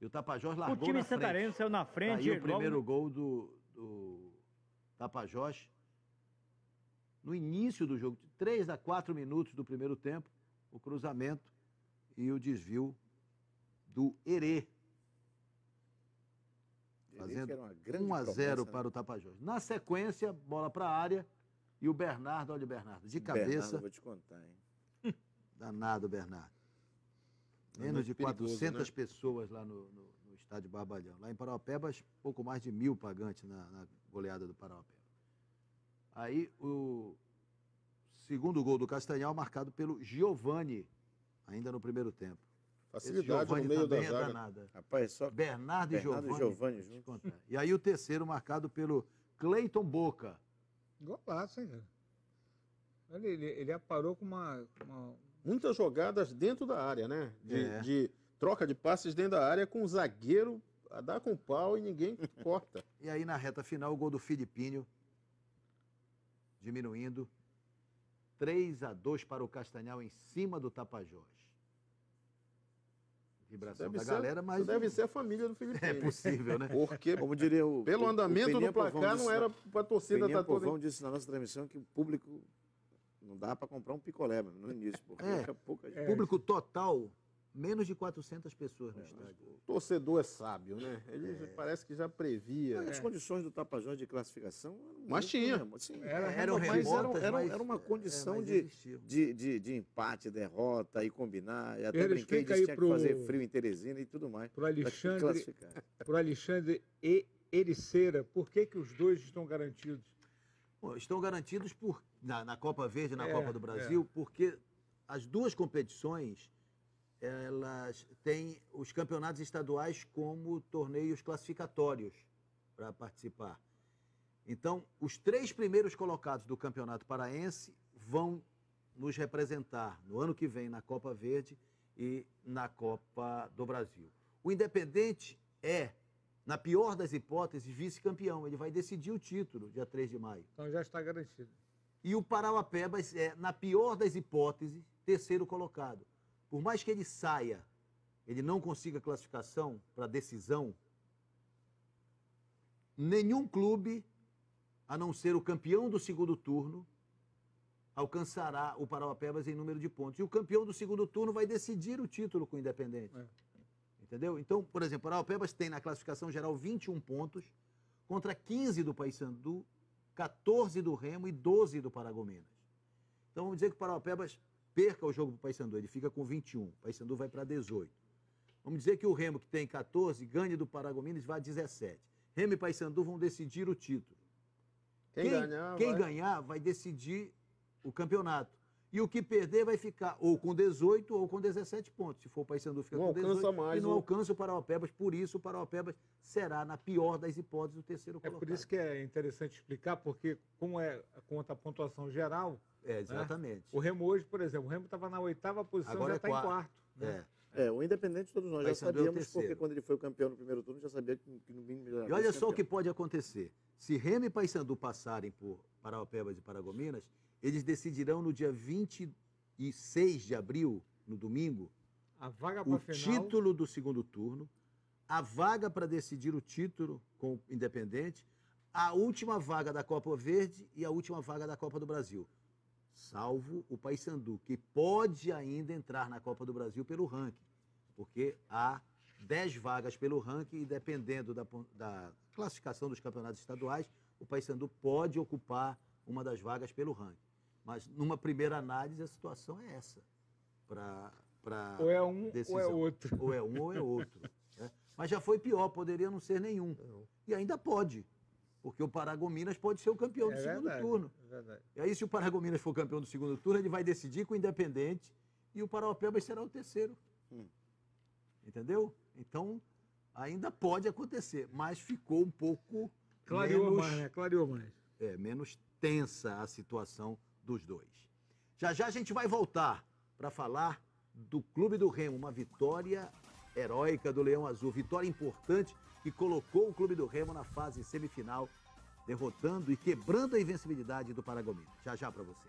E o Tapajós largou O time na frente. santareno saiu na frente. Aí o logo primeiro gol do Tapajós no início do jogo, de 3 a 4 minutos do primeiro tempo, o cruzamento e o desvio do Herê. Fazendo 1-0 para o Tapajós. Na sequência, bola para a área e o Bernardo, olha o Bernardo, de cabeça. Bernardo, vou te contar, hein? Danado, Bernardo. É Menos muito de perigoso, 400 né? pessoas lá no estádio Barbalhão. Lá em Parauapebas, pouco mais de 1.000 pagantes na goleada do Parauapebas. Aí o segundo gol do Castanhal marcado pelo Giovani, ainda no primeiro tempo. Facilidade no Giovani meio da também é zaga. danada. Rapaz, só Bernardo e Giovani juntos. E aí o terceiro marcado pelo Cleiton Boca. Golaço, hein, cara? Ele aparou com uma... Muitas jogadas dentro da área, né? De troca de passes dentro da área com o zagueiro a dar com o pau e ninguém corta. E aí na reta final o gol do Filipinho, diminuindo. 3-2 para o Castanhal em cima do Tapajós. Vibração da galera, mas... Isso deve ser a família do Felipe. É possível, né? Porque, como diria o... pelo andamento do placar, não era para a torcida estar toda... O Povão disse na nossa transmissão que o público não dá para comprar um picolé no início, porque pouca gente. Público total, menos de 400 pessoas no estádio. O torcedor é sábio, né? Ele parece que já previa. As condições do Tapajós de classificação eram mas tinha. Era uma condição de empate, derrota e combinar. E até brinquei que tinha que fazer frio em Teresina e tudo mais. Pro Alexandre e Ericeira, por que os dois estão garantidos? Bom, estão garantidos na Copa Verde e na Copa do Brasil, porque as duas competições elas têm os campeonatos estaduais como torneios classificatórios para participar. Então, os 3 primeiros colocados do Campeonato Paraense vão nos representar no ano que vem na Copa Verde e na Copa do Brasil. O Independente na pior das hipóteses, vice-campeão. Ele vai decidir o título, dia 3 de maio. Então já está garantido. E o Parauapebas na pior das hipóteses, terceiro colocado. Por mais que ele saia, ele não consiga classificação para decisão, nenhum clube, a não ser o campeão do segundo turno, alcançará o Parauapebas em número de pontos. E o campeão do segundo turno vai decidir o título com o Independente. Entendeu? Então, por exemplo, o Parauapebas tem na classificação geral 21 pontos, contra 15 do Paysandu, 14 do Remo e 12 do Paragominas. Então, vamos dizer que o Parauapebas perca o jogo para o Paysandu, ele fica com 21, o Paysandu vai para 18. Vamos dizer que o Remo, que tem 14, ganhe do Paragominas e vai a 17. Remo e Paysandu vão decidir o título. Quem ganhar vai decidir o campeonato. E o que perder vai ficar ou com 18 ou com 17 pontos. Se for o Paysandu, fica com 18 e não alcança o Parauapebas. Por isso, o Parauapebas será, na pior das hipóteses, o terceiro colocado. É por isso que é interessante explicar, porque como conta a pontuação geral... exatamente. Né? O Remo hoje, por exemplo, o Remo estava na 8ª posição, agora já está em quarto. Né? O Independente todos nós já sabíamos, porque quando ele foi o campeão no primeiro turno, já sabia que no mínimo... E olha só o que pode acontecer. Se Remo e Paysandu passarem por Parauapebas e Paragominas, eles decidirão no dia 26 de abril, no domingo, o título do segundo turno, a vaga para decidir o título com o Independente, a última vaga da Copa Verde e a última vaga da Copa do Brasil. Salvo o Paysandu, que pode ainda entrar na Copa do Brasil pelo ranking, porque há 10 vagas pelo ranking e dependendo da classificação dos campeonatos estaduais, o Paysandu pode ocupar uma das vagas pelo ranking. Mas, numa primeira análise, a situação é essa. Ou é um decisão. ou é outro. Ou é um ou é outro. Né? Mas já foi pior, poderia não ser nenhum. E ainda pode, porque o Paragominas pode ser o campeão do segundo turno. É verdade. E aí, se o Paragominas for campeão do segundo turno, ele vai decidir com o Independente e o Parauapebas será o terceiro. Entendeu? Então, ainda pode acontecer, mas ficou um pouco Clareou mais. Menos tensa a situação dos dois. Já a gente vai voltar para falar do Clube do Remo, uma vitória heróica do Leão Azul, vitória importante que colocou o Clube do Remo na fase semifinal, derrotando e quebrando a invencibilidade do Paragominas. Já para você.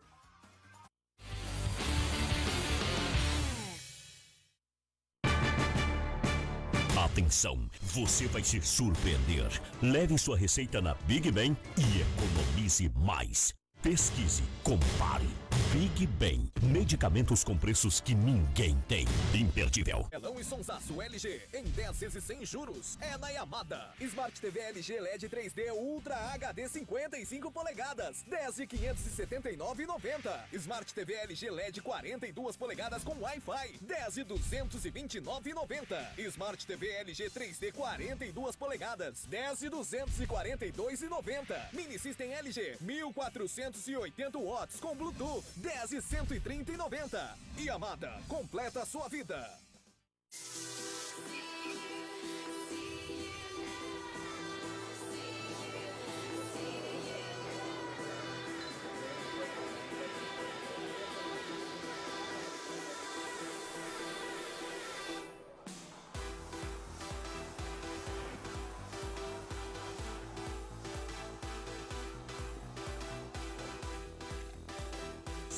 Atenção, você vai se surpreender. Leve sua receita na Big Ben e economize mais. Pesquise, compare. Big Ben. Medicamentos com preços que ninguém tem. Imperdível. Elão e sonsaço LG em 10 vezes sem juros. É na Yamada. Smart TV LG LED 3D Ultra HD 55 polegadas. 10 de 579,90. Smart TV LG LED 42 polegadas com Wi-Fi. 10 de 229,90. Smart TV LG 3D 42 polegadas. 10 de 242,90. Mini System LG 1480 watts com Bluetooth. 10 e 130,90. Yamada, completa a sua vida.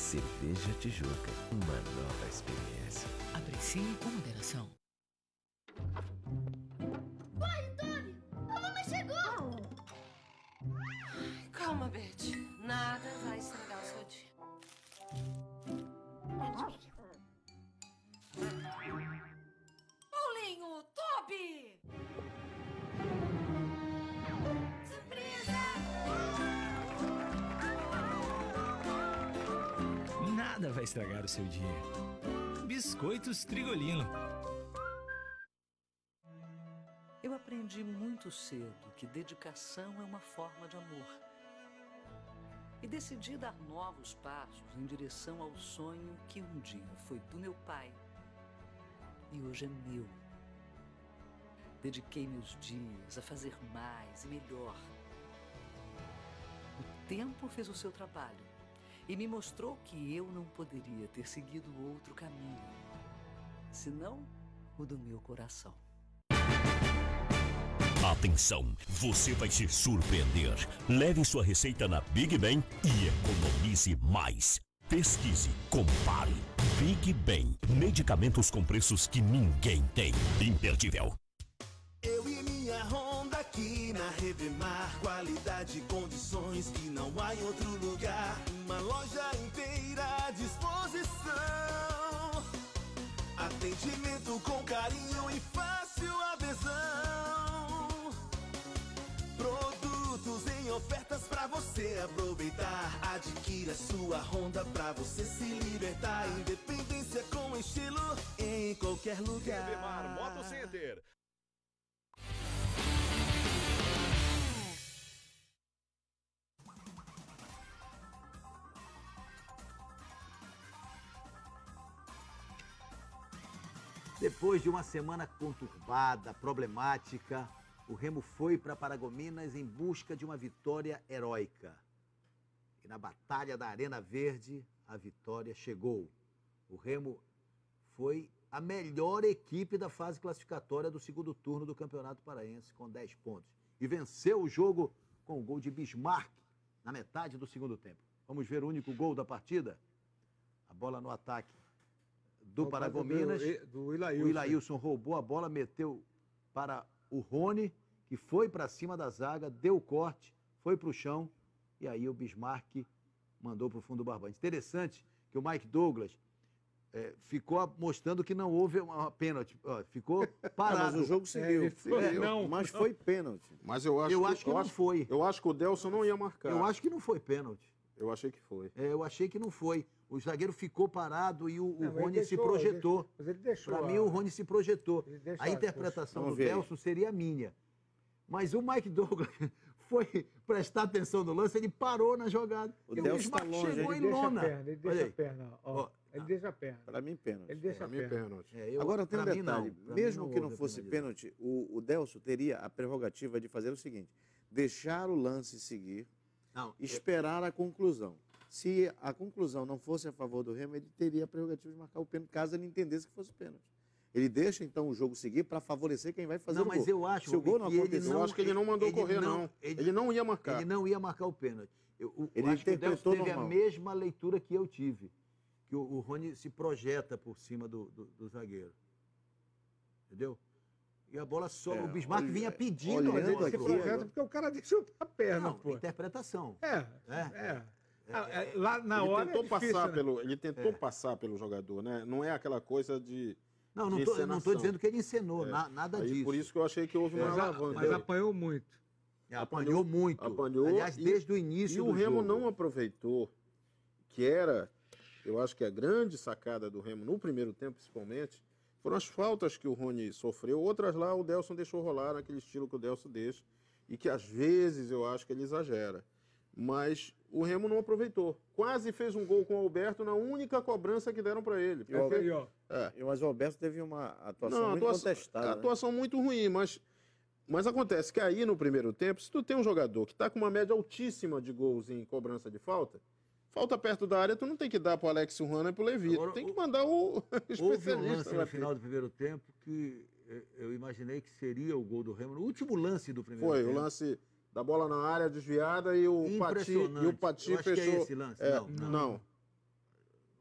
Cerveja Tijuca, uma nova experiência. Aprecie com moderação. Corre, Toby! A mamãe chegou! Calma, Beth. Nada vai estragar o seu dia. Paulinho, Toby! Nada vai estragar o seu dia. Biscoitos Trigolino. Eu aprendi muito cedo que dedicação é uma forma de amor. E decidi dar novos passos em direção ao sonho que um dia foi do meu pai e hoje é meu. Dediquei meus dias a fazer mais e melhor. O tempo fez o seu trabalho e me mostrou que eu não poderia ter seguido outro caminho, senão o do meu coração. Atenção, você vai se surpreender. Leve sua receita na Big Ben e economize mais. Pesquise, compare. Big Ben, medicamentos com preços que ninguém tem. Imperdível. Eu e minha Honda aqui na Revemar, qualidade e condições que não há em outro lugar. Uma loja inteira à disposição, atendimento com carinho e fácil adesão. Produtos em ofertas pra você aproveitar. Adquira sua Honda pra você se libertar. Independência com estilo em qualquer lugar. Revemar Moto Center. Depois de uma semana conturbada, problemática, o Remo foi para Paragominas em busca de uma vitória heróica. E na batalha da Arena Verde, a vitória chegou. O Remo foi a melhor equipe da fase classificatória do segundo turno do Campeonato Paraense, com 10 pontos. E venceu o jogo com o gol de Bismarck na metade do segundo tempo. Vamos ver o único gol da partida? A bola no ataque do Paragominas. Do Ilailson. O Ilailson roubou a bola, meteu para o Rony, que foi para cima da zaga, deu o corte, foi para o chão, e aí o Bismarck mandou para o fundo do barbante. Interessante que o Mike Douglas ficou mostrando que não houve uma pênalti. Ficou parado. Mas o jogo seguiu. Não, mas foi pênalti. Mas eu acho que não foi. Eu acho que o Delson não ia marcar. Eu acho que não foi pênalti. Eu achei que foi. Eu achei que não foi. O zagueiro ficou parado e o Rony se projetou. Mas ele deixou. Para mim, o Rony se projetou. A interpretação do Delson seria a minha. Mas o Mike Douglas foi prestar atenção no lance, ele parou na jogada. O Delson está longe. Chegou em lona. Ele deixa a perna. Ele deixa a perna. Para mim, pênalti. Ele deixa a perna. Agora, tem um detalhe. Mesmo que não fosse pênalti, o Delson teria a prerrogativa de fazer o seguinte: deixar o lance seguir, esperar a conclusão. Se a conclusão não fosse a favor do Remo, ele teria a prerrogativa de marcar o pênalti, caso ele entendesse que fosse pênalti. Ele deixa, então, o jogo seguir para favorecer quem vai fazer o gol. Mas eu acho, se o gol não acontecer, eu acho que ele não mandou correr, não. Ele não ia marcar. Ele não ia marcar o pênalti. Ele acho que o Delson teve normal. a mesma leitura que eu tive. Que o Rony se projeta por cima do zagueiro. Entendeu? E a bola só. O Bismarck vinha pedindo. Mas ele se projeta porque o cara deixou a perna, pô. Interpretação. Lá na hora tentou difícil, passar né? Ele tentou passar pelo jogador, né? Não é aquela coisa de. Não estou dizendo que ele encenou, nada disso. Por isso que eu achei que houve uma alavanca. Mas apanhou muito. Apanhou muito. Aliás, desde o início do jogo. E o Remo jogo. não aproveitou, que era, eu acho que a grande sacada do Remo, no primeiro tempo principalmente, foram as faltas que o Rony sofreu. Outras lá o Delson deixou rolar naquele estilo que o Delson deixa. E que às vezes eu acho que ele exagera. Mas o Remo não aproveitou. Quase fez um gol com o Alberto na única cobrança que deram para ele. Mas o Alberto teve uma atuação muito contestada. Atuação muito ruim, mas acontece que aí no primeiro tempo, se tu tem um jogador que está com uma média altíssima de gols em cobrança de falta perto da área, tu não tem que dar pro Alex Ruana e pro Levi. Tu tem que mandar o especialista. Houve um lance no final do primeiro tempo que eu imaginei que seria o gol do Remo. No último lance do primeiro tempo. Foi, o lance da bola na área desviada e o Pati fechou. É esse lance? Não.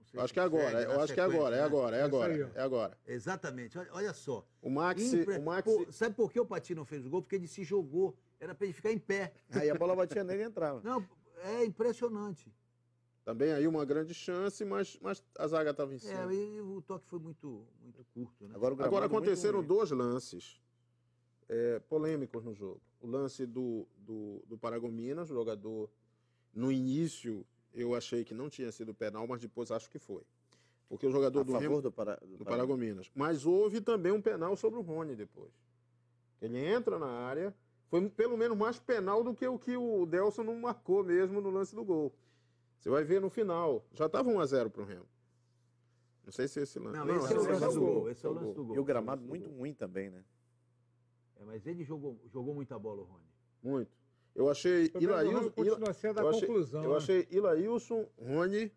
sei Acho se que é agora, segue eu na acho que é sequência, agora, é né? agora, é agora, é agora. Exatamente, olha só. O Max... Pô, sabe por que o Patino não fez o gol? Porque ele se jogou, era para ele ficar em pé. Aí a bola batia nele e entrava. Não, é impressionante. Também aí uma grande chance, mas a zaga estava em cima. E o toque foi muito curto, né? Agora aconteceram dois lances polêmicos no jogo. O lance do Paragominas, o jogador, no início, eu achei que não tinha sido penal, mas depois acho que foi. Porque o jogador do Remo... do Paragominas. Mas houve também um penal sobre o Rony depois. Ele entra na área, foi pelo menos mais penal do que o Delson não marcou mesmo no lance do gol. Você vai ver no final. Já estava 1-0 para o Remo. Não sei se esse lance... Não, esse é o lance do gol. Esse é o lance do gol. E o gramado muito ruim também, né? Mas ele jogou muita bola, o Rony. Muito. Eu achei Ilailson... Continua sendo a conclusão. Eu achei Ilailson, Rony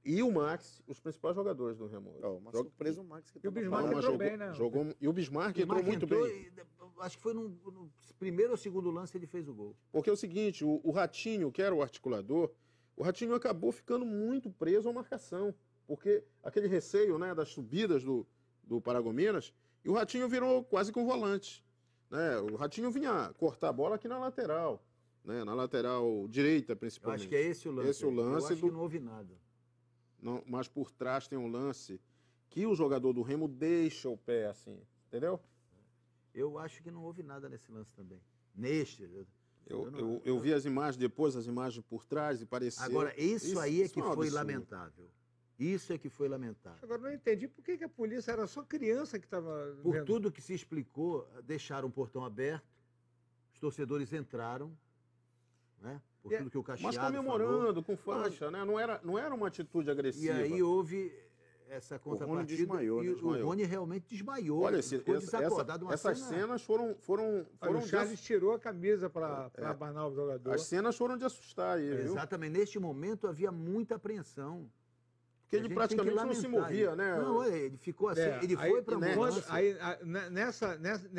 e o Max os principais jogadores do Remo. Uma surpresa o Max. Que e o Bismarck entrou bem, né? E o Bismarck entrou muito bem. Acho que foi no primeiro ou segundo lance ele fez o gol. Porque é o seguinte, o Ratinho, que era o articulador, o Ratinho acabou ficando muito preso à marcação. Porque aquele receio, né, das subidas do Paragominas, e o Ratinho virou quase com volante. Né? O Ratinho vinha cortar a bola aqui na lateral, né? Na lateral direita, principalmente. Eu acho que é esse o lance. Esse é o lance. Eu acho que não houve nada. Não, mas por trás tem um lance que o jogador do Remo deixa o pé assim, entendeu? Eu acho que não houve nada nesse lance também. Neste. Eu vi as imagens depois, as imagens por trás e parecia... Agora, isso aí é que foi lamentável. Isso é que foi lamentável. Agora, não entendi por que a polícia era só criança que estava... Por tudo que se explicou, deixaram o portão aberto, os torcedores entraram, né? Por tudo que o Cacheado Mas comemorando, falou. com faixa, né? Não era uma atitude agressiva. E aí houve essa contrapartida o Rony realmente desmaiou. Olha, ficou desacordado. Essas cenas foram o Charles tirou a camisa para abanar o jogador. As cenas foram de assustar aí, viu? Exatamente. Neste momento havia muita apreensão. Porque ele praticamente não se movia, né? Não, ele ficou assim, ele foi para a ambulância.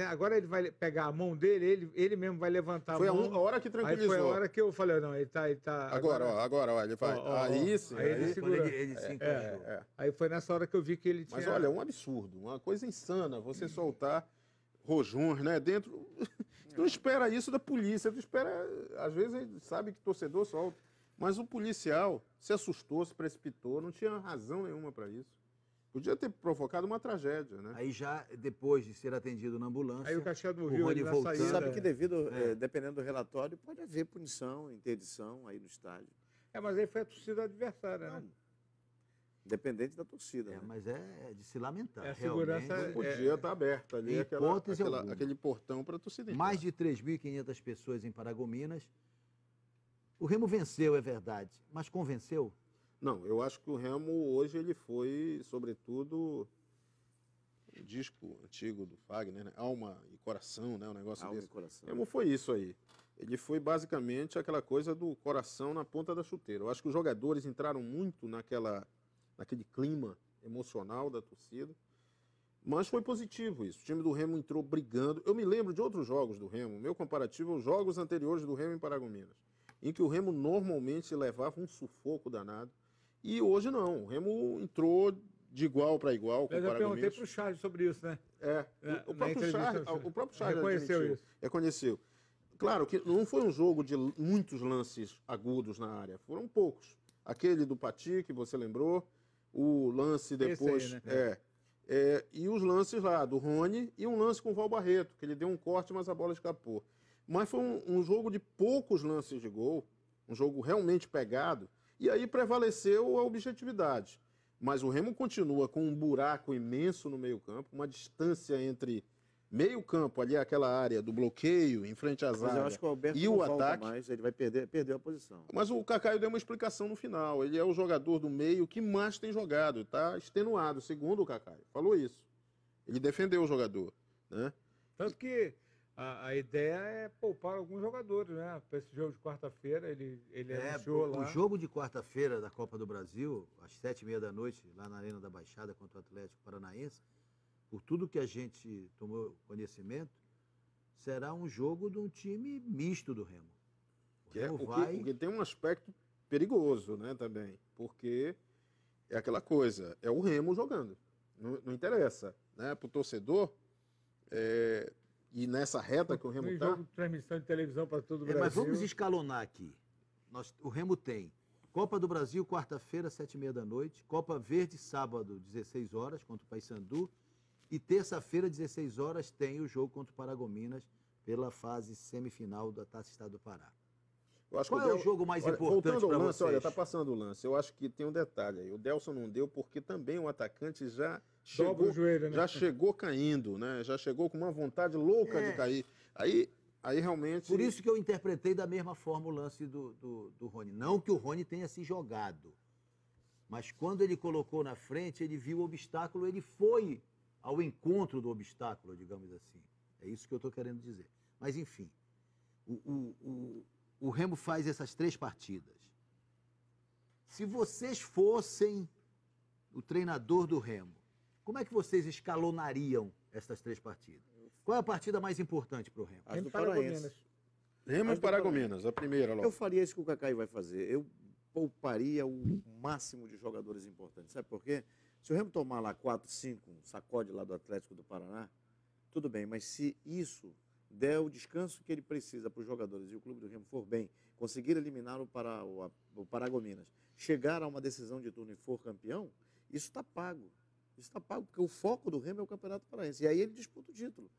Agora ele vai pegar a mão dele, ele mesmo vai levantar foi a mão. Foi a hora que tranquilizou. Aí foi a hora que eu falei, não, ele tá... Agora, ele vai... Aí sim. Aí ele segurou. Ele se encaixou. Aí foi nessa hora que eu vi que ele tinha... Mas olha, é um absurdo, uma coisa insana, você soltar rojões, né? Dentro... Você não espera isso da polícia, tu espera... Às vezes a gente sabe que torcedor solta. Mas o policial se assustou, se precipitou, não tinha razão nenhuma para isso. Podia ter provocado uma tragédia, né? Aí já, depois de ser atendido na ambulância... Aí o Cacheado viu ele na saída. Sabe que dependendo do relatório, pode haver punição, interdição aí no estádio. Mas aí foi a torcida adversária, né? Dependente da torcida. Né? Mas é de se lamentar. A segurança não podia estar aberta ali, aquele portão para a torcida entrar. Mais de 3.500 pessoas em Paragominas. O Remo venceu, é verdade, mas convenceu? Não, eu acho que o Remo hoje ele foi, sobretudo, o disco antigo do Fagner, né? Alma e Coração, né? Um negócio Alma desse. E Coração. O Remo foi isso aí. Ele foi basicamente aquela coisa do coração na ponta da chuteira. Eu acho que os jogadores entraram muito naquele clima emocional da torcida, mas foi positivo isso. O time do Remo entrou brigando. Eu me lembro de outros jogos do Remo, meu comparativo aos jogos anteriores do Remo em Paragominas, em que o Remo normalmente levava um sufoco danado. E hoje não. O Remo entrou de igual para igual com o Paragominas. Eu perguntei para o Charles sobre isso, né? O próprio Charles reconheceu isso. Reconheceu. Claro que não foi um jogo de muitos lances agudos na área. Foram poucos. Aquele do Pati, que você lembrou. O lance depois... Esse aí, né? E os lances lá do Rony e um lance com o Val Barreto, que ele deu um corte, mas a bola escapou. Mas foi um jogo de poucos lances de gol, um jogo realmente pegado, e aí prevaleceu a objetividade. Mas o Remo continua com um buraco imenso no meio-campo, uma distância entre meio-campo, ali aquela área do bloqueio, em frente à zaga, eu acho que o Alberto e não o volta ataque. Mais, ele vai perder a posição. Mas o Cacaio deu uma explicação no final. Ele é o jogador do meio que mais tem jogado, está extenuado, segundo o Cacaio. Falou isso. Ele defendeu o jogador, né? Tanto que a ideia é poupar alguns jogadores, né? Para esse jogo de quarta-feira, ele anunciou lá. O jogo de quarta-feira da Copa do Brasil, às 7h30 da noite, lá na Arena da Baixada contra o Atlético Paranaense, por tudo que a gente tomou conhecimento, será um jogo de um time misto do Remo. O que tem um aspecto perigoso, né, também, porque é aquela coisa, é o Remo jogando. Não interessa, né? Para o torcedor, e nessa reta que o Remo está... jogo de transmissão de televisão para todo o Brasil. Mas vamos escalonar aqui. O Remo tem Copa do Brasil, quarta-feira, 19h30. Copa Verde, sábado, 16 horas, contra o Paysandu. E terça-feira, 16 horas, tem o jogo contra o Paragominas pela fase semifinal da Taça Estado do Pará. Qual é o jogo mais importante para vocês? Olha, tá passando o lance. Eu acho que tem um detalhe aí. O Delson não deu porque também o atacante já chegou, joelho, né? já chegou caindo, né? Já chegou com uma vontade louca de cair. Aí realmente... Por isso que eu interpretei da mesma forma o lance do Rony. Não que o Rony tenha se jogado, mas quando ele colocou na frente, ele viu o obstáculo, ele foi ao encontro do obstáculo, digamos assim. É isso que eu estou querendo dizer. Mas, enfim, o Remo faz essas 3 partidas. Se vocês fossem o treinador do Remo, como é que vocês escalonariam essas 3 partidas? Qual é a partida mais importante para o Remo? As do Paraense. Remo e Paragominas, a primeira logo. Eu faria isso que o Cacai vai fazer. Eu pouparia o máximo de jogadores importantes. Sabe por quê? Se o Remo tomar lá 4, 5, um sacode lá do Atlético do Paraná, tudo bem, mas se isso der o descanso que ele precisa para os jogadores e o clube do Remo for bem, conseguir eliminar o Paragominas, chegar a uma decisão de turno e for campeão, isso está pago. Isso está pago, porque o foco do Remo é o Campeonato Paraense. E aí ele disputa o título.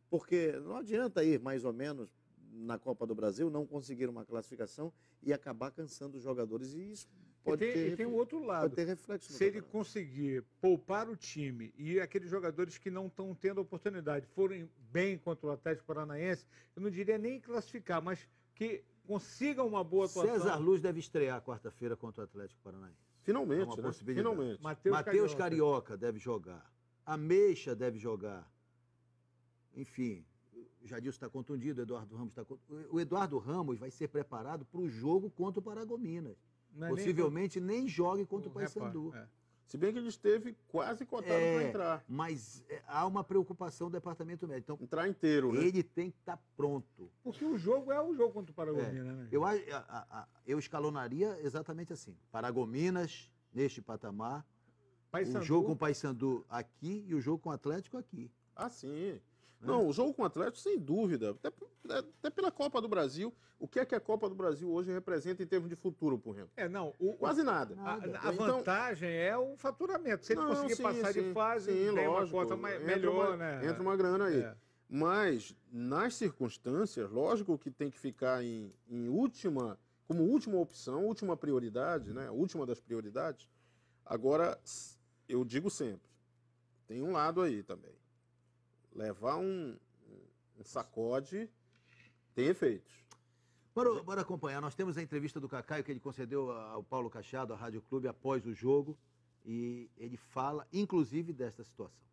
Porque não adianta ir mais ou menos na Copa do Brasil, não conseguir uma classificação e acabar cansando os jogadores. E isso pode ter... E tem o outro lado. Pode ter reflexo no Se ele conseguir poupar o time e aqueles jogadores que não estão tendo oportunidade forem bem contra o Atlético Paranaense, eu não diria nem classificar, mas que consigam uma boa atuação. César Luz deve estrear quarta-feira contra o Atlético Paranaense. Finalmente, é uma possibilidade. Finalmente. Matheus Carioca deve jogar. Ameixa deve jogar. Enfim, o Jadilson está contundido, o Eduardo Ramos está contundido. O Eduardo Ramos vai ser preparado para o jogo contra o Paragominas. Possivelmente nem jogue contra o Paysandu. Se bem que ele esteve quase cotado para entrar. Mas há uma preocupação do departamento médico. Então, entrar inteiro, né? Ele tem que estar pronto. Porque o jogo é o jogo contra o Paragominas, né? Eu escalonaria exatamente assim. Paragominas, neste patamar. Paysandu. O jogo com o Paysandu aqui e o jogo com o Atlético aqui. Ah, sim. Não, o jogo com o Atlético, sem dúvida. Até pela Copa do Brasil. O que é que a Copa do Brasil hoje representa em termos de futuro pro Remo? Quase nada. A vantagem é o faturamento. Se ele conseguir passar de fase, tem uma cota melhor, né? Entra uma grana aí. Mas, nas circunstâncias, lógico que tem que ficar como última opção, última prioridade, né? Última das prioridades. Agora, eu digo sempre, tem um lado aí também. Levar um sacode tem efeitos. Bora acompanhar. Nós temos a entrevista do Cacai que ele concedeu ao Paulo Cachado, à Rádio Clube, após o jogo. E ele fala, inclusive, desta situação.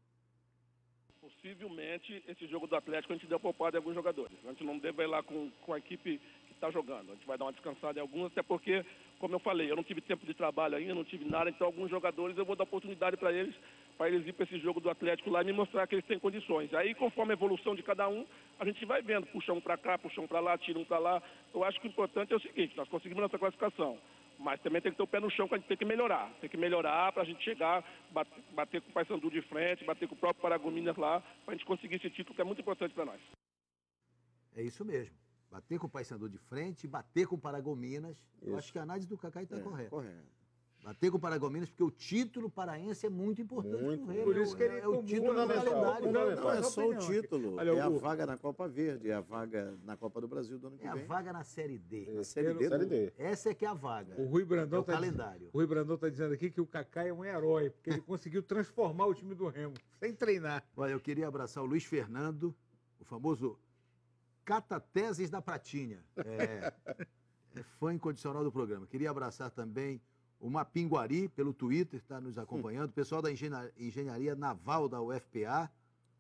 Possivelmente, esse jogo do Atlético, a gente deu poupada em alguns jogadores. A gente não deve ir lá com a equipe que está jogando. A gente vai dar uma descansada em alguns, até porque, como eu falei, eu não tive tempo de trabalho ainda, não tive nada. Então, alguns jogadores eu vou dar oportunidade para eles ir para esse jogo do Atlético lá e me mostrar que eles têm condições. Aí, conforme a evolução de cada um, a gente vai vendo, puxa um para cá, puxa um para lá, tira um para lá. Eu acho que o importante é o seguinte, nós conseguimos nossa classificação, mas também tem que ter o pé no chão, que a gente tem que melhorar. Tem que melhorar para a gente chegar, bater com o Paysandu de frente, bater com o próprio Paragominas lá, para a gente conseguir esse título que é muito importante para nós. É isso mesmo. Bater com o Paysandu de frente, bater com o Paragominas. Eu acho que a análise do Cacai está correta. Correto. Bater com o Paragominas, porque o título paraense é muito importante pro Remo. Por isso que ele é o título do calendário. Não é só o título, é a vaga na Copa Verde, é a vaga na Copa do Brasil do ano que vem. É a vaga na Série D. Na Série D. Essa é que é a vaga. O Rui Brandão calendário. O Rui Brandão está dizendo aqui que o Cacai é um herói, porque ele conseguiu transformar o time do Remo, sem treinar. Olha, eu queria abraçar o Luiz Fernando, o famoso Catateses da Pratinha. É fã incondicional do programa. Queria abraçar também o Mapinguari, pelo Twitter, está nos acompanhando. O pessoal da Engenharia Naval da UFPA,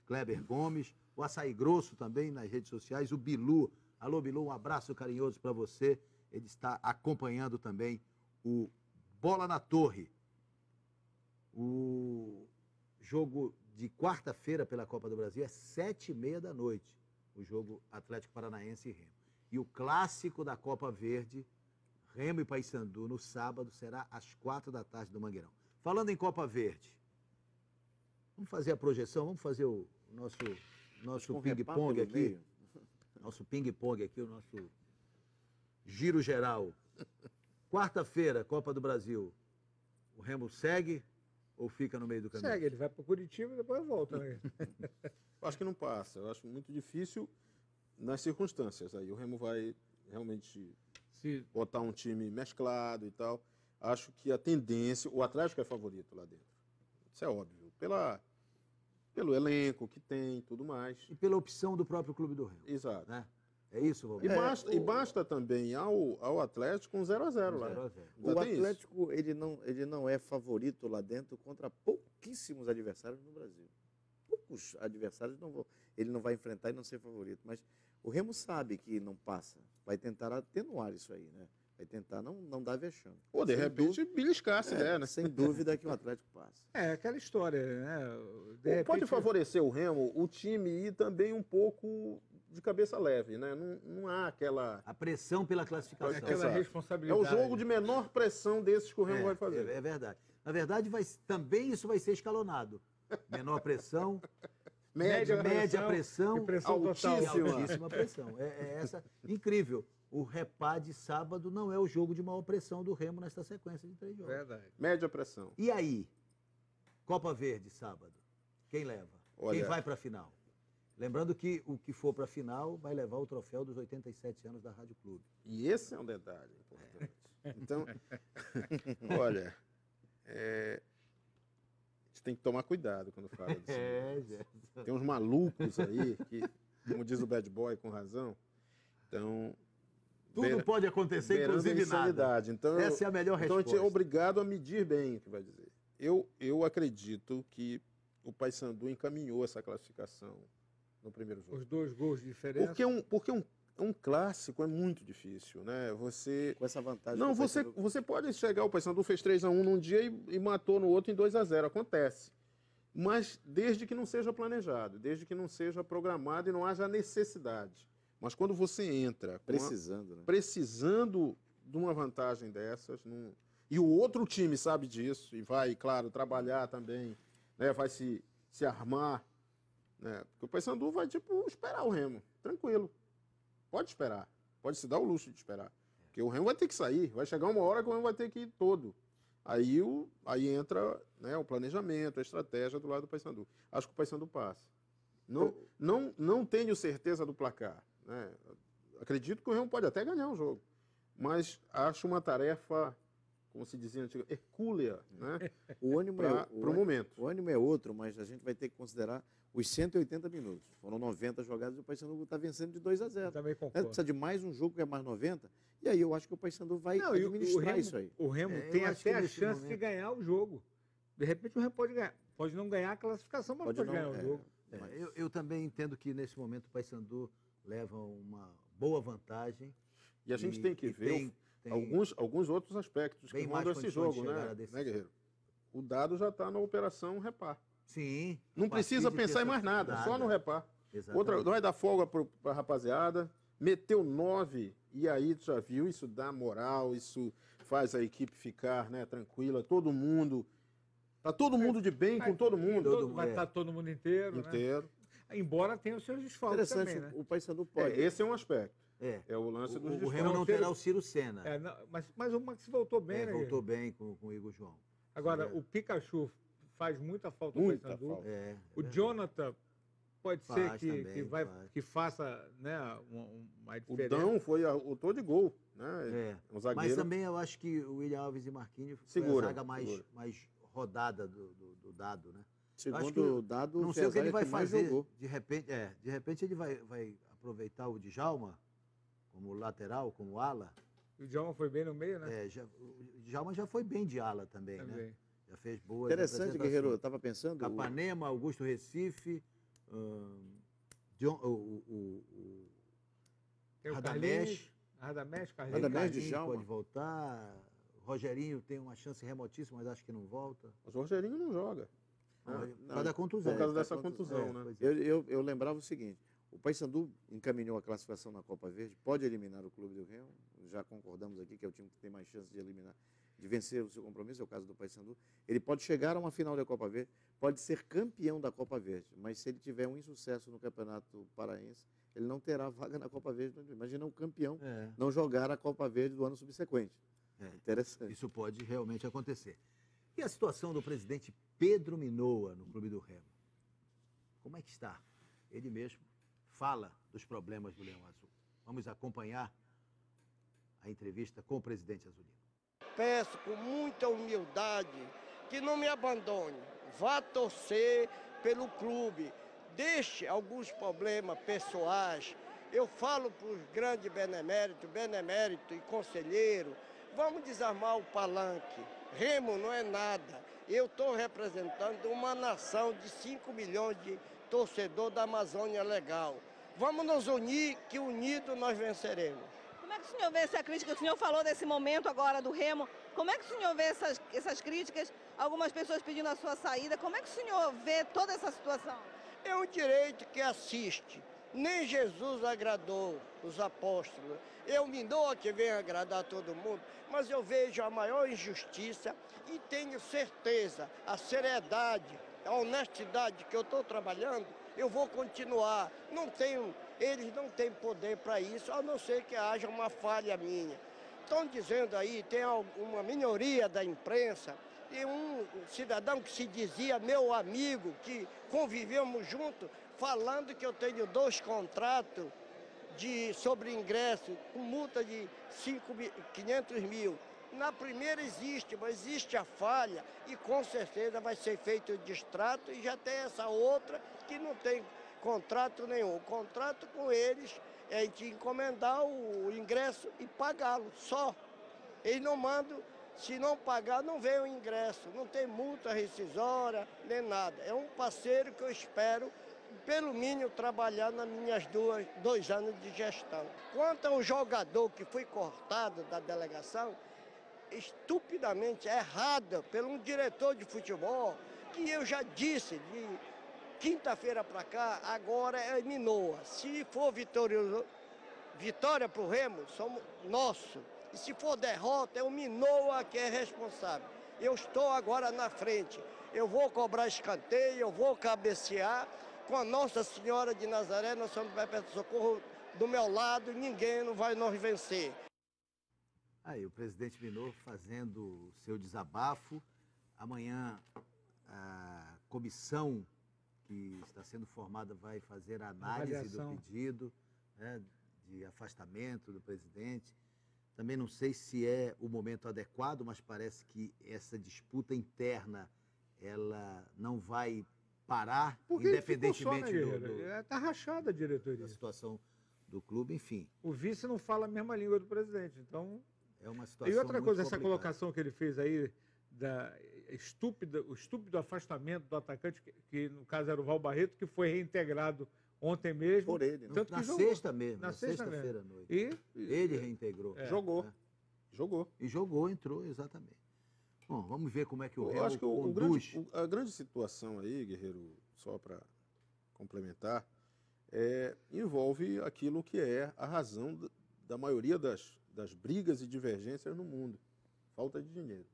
Kleber Gomes. O Açaí Grosso também nas redes sociais. O Bilu. Alô, Bilu, um abraço carinhoso para você. Ele está acompanhando também o Bola na Torre. O jogo de quarta-feira pela Copa do Brasil é 7h30 da noite. O jogo Atlético Paranaense e Remo. E o clássico da Copa Verde, Remo e Paysandu, no sábado, será às 4 da tarde do Mangueirão. Falando em Copa Verde, vamos fazer a projeção, vamos fazer o nosso ping-pong aqui. Nosso ping-pong aqui, o nosso giro geral. Quarta-feira, Copa do Brasil. O Remo segue ou fica no meio do caminho? Segue, ele vai para Curitiba e depois volta, né? Eu acho que não passa. Eu acho muito difícil nas circunstâncias. Aí o Remo vai realmente botar um time mesclado e tal. Acho que a tendência... O Atlético é favorito lá dentro. Isso é óbvio. Pelo elenco que tem e tudo mais. E pela opção do próprio clube do Remo. Exato. Né? É isso, Valdir? E basta também ao Atlético um 0x0 lá. 0x0. O Atlético, ele não é favorito lá dentro contra pouquíssimos adversários no Brasil. Poucos adversários ele não vai enfrentar e não ser favorito. Mas o Remo sabe que não passa. Vai tentar atenuar isso aí, né? Vai tentar não dar vexame. Ou de repente beliscar essa ideia, né? Sem dúvida que o Atlético passa. É aquela história, né? Pode favorecer o Remo o time ir também um pouco de cabeça leve, né? Não há aquela... A pressão pela classificação. Aquela responsabilidade. É o jogo de menor pressão desses que o Remo vai fazer. É verdade. Na verdade, também isso vai ser escalonado. Menor pressão, média pressão, altíssima pressão. É essa incrível. O Repá de sábado não é o jogo de maior pressão do Remo nesta sequência de 3 jogos. Verdade. Média pressão. E aí? Copa Verde, sábado. Quem leva? Quem vai para a final? Lembrando que o que for para a final vai levar o troféu dos 87 anos da Rádio Clube. E esse é um detalhe importante. Então, olha, a gente tem que tomar cuidado quando fala disso. Tem uns malucos aí que, como diz o Bad Boy, com razão, então... Tudo pode acontecer, inclusive nada. Então, essa é a melhor resposta. Então a gente é obrigado a medir bem o que vai dizer. Eu acredito que o Paysandu encaminhou essa classificação no primeiro jogo. Os 2 gols de diferença. Porque um clássico é muito difícil, né? Com essa vantagem. Não, você pode chegar, o Paysandu fez 3-1 num dia e matou no outro em 2-0, acontece. Mas desde que não seja planejado, desde que não seja programado e não haja necessidade. Mas quando você entra precisando de uma vantagem dessas, e o outro time sabe disso e vai, claro, trabalhar também, né? Vai se armar, né? Porque o Paysandu vai, esperar o Remo, tranquilo. Pode esperar, pode se dar o luxo de esperar. Porque o Remo vai ter que sair, vai chegar uma hora que o Remo vai ter que ir todo. Aí entra, né, o planejamento, a estratégia do lado do Paysandu. Acho que o Paysandu passa. Não tenho certeza do placar. Né? Acredito que o Remo pode até ganhar o jogo, mas acho uma tarefa, como se dizia antigamente, hercúlea, né? O ânimo para o momento. O ânimo é outro, mas a gente vai ter que considerar os 180 minutos. Foram 90 jogadas e o Paysandu está vencendo de 2-0. Também concordo. Precisa de mais um jogo que é mais 90, e aí eu acho que o Paysandu vai administrar isso aí. O Remo tem até a chance de ganhar o jogo. De repente o Remo pode ganhar. Pode não ganhar a classificação, mas pode ganhar o jogo. Eu também entendo que nesse momento o Paysandu leva uma boa vantagem. E a gente tem que ver alguns outros aspectos que mudam esse jogo, né, Guerreiro? O dado já está na operação Repá. Sim. Não precisa pensar em mais nada, só no Repá. Outra, vai dar folga para a rapaziada, meteu 9, e aí tu já viu, isso dá moral, isso faz a equipe ficar, né, tranquila, todo mundo... Tá todo mundo de bem com todo mundo. Vai estar todo mundo inteiro. Né? Embora tenha os seus desfalques também, né? O Paysandu pode. Esse é um aspecto. É o lance dos desfalques. O Remo não terá o Ciro Senna. Mas o Max voltou bem, né? Voltou bem com o Igor João. Agora, o Pikachu faz muita falta no Paysandu. O Jonathan pode ser que faça, né, uma diferença. O Dão foi autor de gol, né? Um zagueiro. Mas também eu acho que o William Alves e Marquinhos foi a zaga mais rodada do Dado, né? Segundo o Dado, não sei o que ele vai fazer. De repente ele vai aproveitar o Djalma como lateral, como ala. O Djalma foi bem no meio, né? O Djalma já foi bem de ala também, né? Já fez boas. Interessante, Guerreiro, eu estava pensando. Capanema, Augusto Recife, Radamés, Carlinhos Djalma pode voltar. Rogerinho tem uma chance remotíssima, mas acho que não volta. Mas o Rogerinho não joga. Por causa da contusão. Por causa dessa contusão, né? Eu lembrava o seguinte, o Paysandu encaminhou a classificação na Copa Verde, pode eliminar o Clube do Remo, já concordamos aqui que é o time que tem mais chance de eliminar. de vencer o seu compromisso, é o caso do Paysandu, ele pode chegar a uma final da Copa Verde, pode ser campeão da Copa Verde, mas se ele tiver um insucesso no Campeonato Paraense, ele não terá vaga na Copa Verde. Imagina o campeão não jogar a Copa Verde do ano subsequente. Interessante. Isso pode realmente acontecer. E a situação do presidente Pedro Minoa no Clube do Remo? Como é que está? Ele mesmo fala dos problemas do Leão Azul. Vamos acompanhar a entrevista com o presidente azulino. Peço com muita humildade que não me abandone. Vá torcer pelo clube. Deixe alguns problemas pessoais. Eu falo para os grandes benemérito e conselheiro, vamos desarmar o palanque. Remo não é nada. Eu estou representando uma nação de 5 milhões de torcedores da Amazônia Legal. Vamos nos unir, que unidos nós venceremos. Como é que o senhor vê essa crítica? O senhor falou desse momento agora do Remo. Como é que o senhor vê essas críticas? Algumas pessoas pedindo a sua saída. Como é que o senhor vê toda essa situação? É um direito que assiste. Nem Jesus agradou os apóstolos. Eu me dou que venha agradar todo mundo, mas eu vejo a maior injustiça e tenho certeza, a seriedade, a honestidade que eu estou trabalhando, eu vou continuar. Eles não têm poder para isso, a não ser que haja uma falha minha. Estão dizendo aí, tem uma minoria da imprensa, e um cidadão que se dizia meu amigo, que convivemos juntos, falando que eu tenho 2 contratos sobre ingresso, com multa de 500 mil. Na primeira existe, mas existe a falha e com certeza vai ser feito o distrato e já tem essa outra que não tem contrato nenhum. O contrato com eles é a gente encomendar o ingresso e pagá-lo, só. Eles não mandam, se não pagar não vem o ingresso, não tem multa rescisória nem nada. É um parceiro que eu espero pelo mínimo trabalhar nas minhas 2 anos de gestão. Quanto ao jogador que foi cortado da delegação, estupidamente errada por um diretor de futebol, que eu já disse, de quinta-feira para cá, agora é Minoa. Se for vitória para o Remo, somos nosso. E se for derrota, é o Minoa que é responsável. Eu estou agora na frente. Eu vou cobrar escanteio, eu vou cabecear. Com a Nossa Senhora de Nazaré, Nossa Senhora do Perpétuo Socorro do meu lado, ninguém não vai nos vencer. Aí, o presidente Minoa fazendo o seu desabafo. Amanhã, a comissão que está sendo formada vai fazer a análise do pedido, né, de afastamento do presidente. Também não sei se é o momento adequado, mas parece que essa disputa interna, ela não vai parar, porque independentemente Está rachada a diretoria. Da situação do clube, enfim. O vice não fala a mesma língua do presidente, então... É uma situação E outra coisa, muito essa complicada. colocação que ele fez aí, o estúpido afastamento do atacante, que no caso era o Val Barreto, que foi reintegrado ontem mesmo. Por ele, né? Tanto Na que jogou. sexta mesmo, na sexta-feira à noite. Ele reintegrou. Jogou. Né? Jogou. E jogou, entrou, exatamente. Bom, vamos ver como é que o Eu Remo acho que conduz. a grande situação aí, Guerreiro, só para complementar, envolve aquilo que é a razão da maioria das brigas e divergências no mundo. Falta de dinheiro.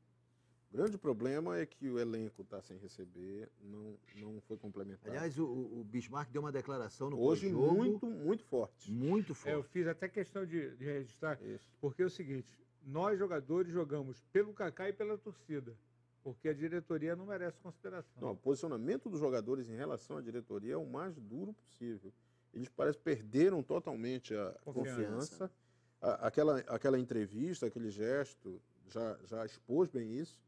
O grande problema é que o elenco está sem receber, não foi complementado. Aliás, o Bismarck deu uma declaração no hoje pós-jogo. muito forte. Muito forte. Eu fiz até questão de registrar, porque é o seguinte, nós jogadores jogamos pelo Kaká e pela torcida, porque a diretoria não merece consideração. Não, o posicionamento dos jogadores em relação à diretoria é o mais duro possível. Eles parecem que perderam totalmente a confiança. Aquela entrevista, aquele gesto, já expôs bem isso.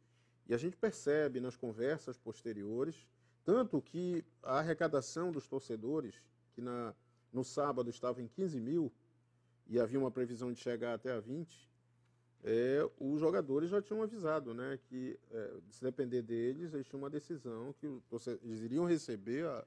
E a gente percebe nas conversas posteriores, tanto que a arrecadação dos torcedores, que no sábado estava em 15 mil, e havia uma previsão de chegar até a 20, os jogadores já tinham avisado, né, que se depender deles, eles tinham uma decisão que eles iriam receber a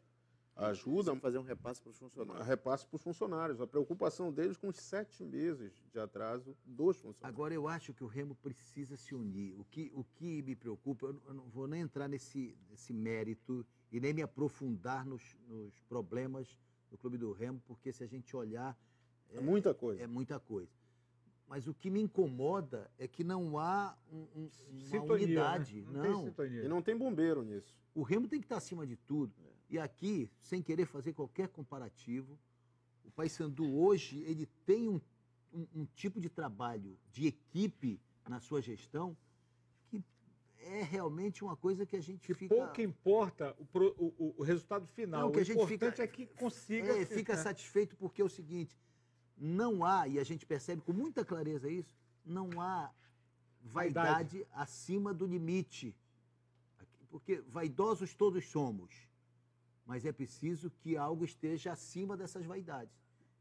ajuda. Fazer um repasse para os funcionários. Repasse para os funcionários. A preocupação deles com os 7 meses de atraso dos funcionários. Agora, eu acho que o Remo precisa se unir. O que me preocupa, eu não vou nem entrar nesse mérito e nem me aprofundar nos problemas do Clube do Remo, porque se a gente olhar... É muita coisa. É muita coisa. Mas o que me incomoda é que não há uma Sintonia, unidade. né? Não tem sintonia. E não tem bombeiro nisso. O Remo tem que estar acima de tudo. E aqui, sem querer fazer qualquer comparativo, o Paysandu hoje ele tem um tipo de trabalho de equipe na sua gestão que é realmente uma coisa que a gente fica... Pouco importa o resultado final. Não, o que a gente importante é que consiga... Fica satisfeito porque é o seguinte, não há, e a gente percebe com muita clareza isso, não há vaidade acima do limite. Porque vaidosos todos somos, mas é preciso que algo esteja acima dessas vaidades.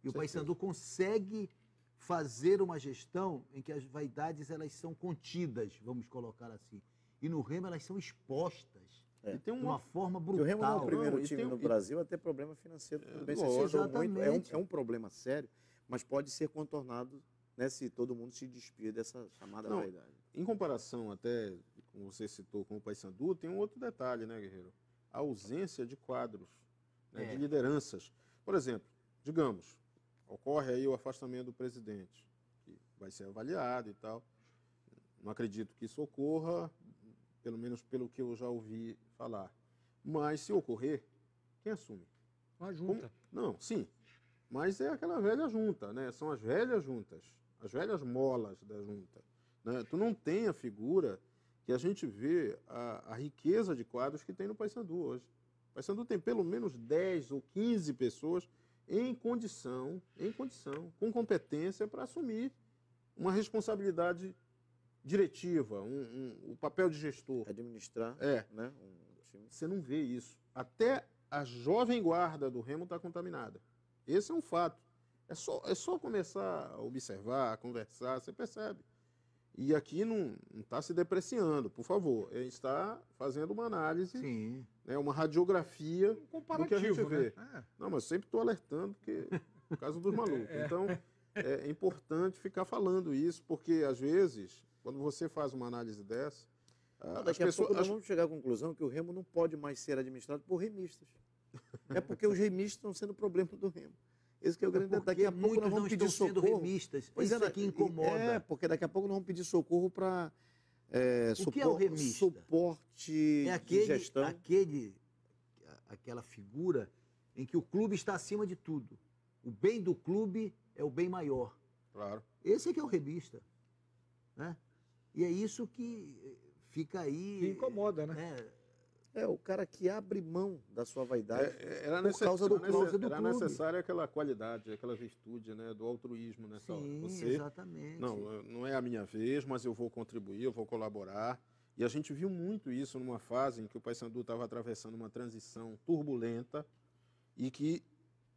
E o Paysandu consegue fazer uma gestão em que as vaidades elas são contidas, vamos colocar assim. E no Remo elas são expostas de uma forma brutal. E o Remo não é o primeiro time no Brasil a ter problema financeiro. Tudo bem, exatamente. É um problema sério, mas pode ser contornado, né, se todo mundo se despir dessa chamada vaidade. Em comparação até, como você citou, com o Paysandu, tem um outro detalhe, né, Guerreiro? A ausência de quadros, né, de lideranças. Por exemplo, digamos, ocorre aí o afastamento do presidente, que vai ser avaliado e tal. Não acredito que isso ocorra, pelo menos pelo que eu já ouvi falar. Mas se ocorrer, quem assume? Uma junta. Não, sim. Mas é aquela velha junta, né? São as velhas juntas, as velhas molas da junta. Né? Tu não tem a figura que a gente vê a riqueza de quadros que tem no Paysandu hoje. O Paysandu tem pelo menos 10 ou 15 pessoas em condição, com competência para assumir uma responsabilidade diretiva, o papel de gestor. Administrar, né? Você não vê isso. Até a jovem guarda do Remo está contaminada. Esse é um fato. É só começar a observar, a conversar, você percebe. E aqui não está se depreciando, por favor. A gente está fazendo uma análise, né, uma radiografia do que a gente vê. Né? Não, mas eu sempre estou alertando, porque por causa dos malucos. Então, é importante ficar falando isso, porque, às vezes, quando você faz uma análise dessa... Daqui a pouco nós vamos chegar à conclusão que o Remo não pode mais ser administrado por remistas. É porque os remistas estão sendo o problema do Remo. Esse que é o grande detalhe. Daqui a pouco nós vamos pedir socorro. Remistas. Isso é que incomoda. Porque daqui a pouco nós vamos pedir socorro para o que é o remista? Suporte de gestão. Aquela figura em que o clube está acima de tudo. O bem do clube é o bem maior. Claro. Esse é que é o remista. Né? E é isso que fica aí... Que incomoda, né? É o cara que abre mão da sua vaidade por causa do clube. Era necessária aquela qualidade, aquela virtude, né, do altruísmo nessa hora. Você, exatamente. Não é a minha vez, mas eu vou contribuir, eu vou colaborar. E a gente viu muito isso numa fase em que o Paysandu estava atravessando uma transição turbulenta e que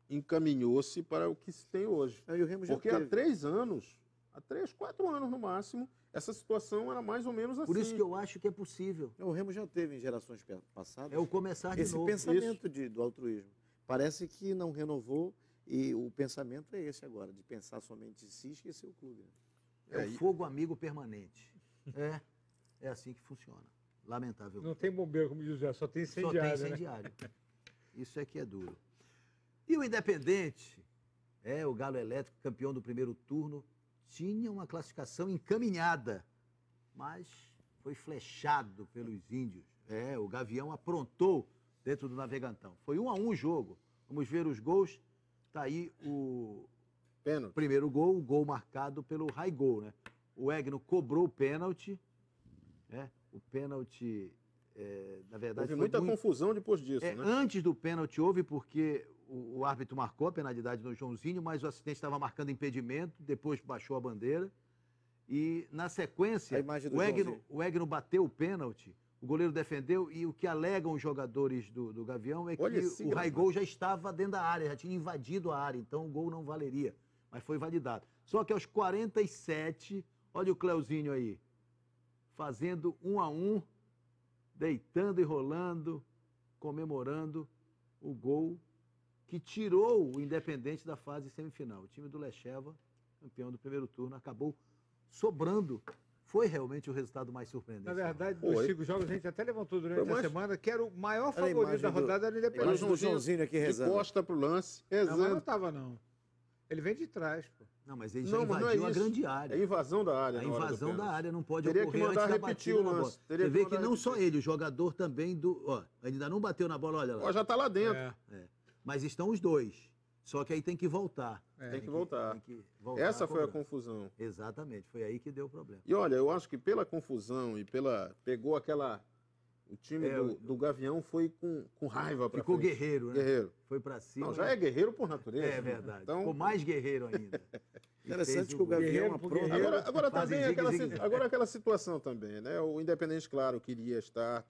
encaminhou-se para o que se tem hoje. Porque há 3 anos, há 3, 4 anos no máximo, essa situação era mais ou menos assim. Por isso que eu acho que é possível. O Remo já teve em gerações passadas. É o começar de novo. Esse pensamento do altruísmo. Parece que não renovou e o pensamento é esse agora, de pensar somente em si e esquecer o clube. É o fogo amigo permanente. É assim que funciona. Lamentável. Não tem bombeiro, como diz o José, só tem incendiário. Só tem incendiário. Né? Isso é que é duro. E o Independente, o Galo Elétrico, campeão do primeiro turno, tinha uma classificação encaminhada, mas foi flechado pelos índios. O Gavião aprontou dentro do Navegantão. Foi 1-1 o jogo. Vamos ver os gols. Está aí o primeiro gol, o gol marcado pelo Raigol, né? O Egno cobrou o pênalti. O pênalti, na verdade... Houve muita confusão depois disso, né? Antes do pênalti houve, porque o árbitro marcou a penalidade no Joãozinho, mas o assistente estava marcando impedimento, depois baixou a bandeira. E, na sequência, o Egno bateu o pênalti, o goleiro defendeu, e o que alegam os jogadores do Gavião é que o Raigol já estava dentro da área, já tinha invadido a área, então o gol não valeria, mas foi validado. Só que aos 47, olha o Cleuzinho aí, fazendo 1-1, deitando e rolando, comemorando o gol que tirou o Independente da fase semifinal. O time do Lecheva, campeão do primeiro turno, acabou sobrando. Foi realmente o resultado mais surpreendente. Na verdade, dos 5 jogos, a gente até levantou durante a semana que era o maior favorito da rodada era o Independente. O Joãozinho aqui rezando. De costa pro lance, rezando. Não, mas não estava, não. Ele vem de trás, pô. Não, mas ele já invadiu a grande área. É invasão da área. A invasão da área não pode Teria ocorrer que mandar antes da repetir batida o na lance. bola. Você vê que não só ele, o jogador também do... Ó, ainda não bateu na bola, olha lá. Ó, já tá lá dentro. Mas estão os dois. Só que aí tem que voltar. Tem que voltar. Tem que voltar. Essa foi a confusão. Exatamente, foi aí que deu o problema. E olha, eu acho que pela confusão e pegou aquela... O time do Gavião foi com raiva pra Ficou frente. guerreiro, né? Guerreiro. Foi pra cima. Não, já é guerreiro por natureza. É verdade. Então... Ficou mais guerreiro ainda. Interessante que o Gavião apronta. Agora também aquela situação também, né? O Independente, claro, queria estar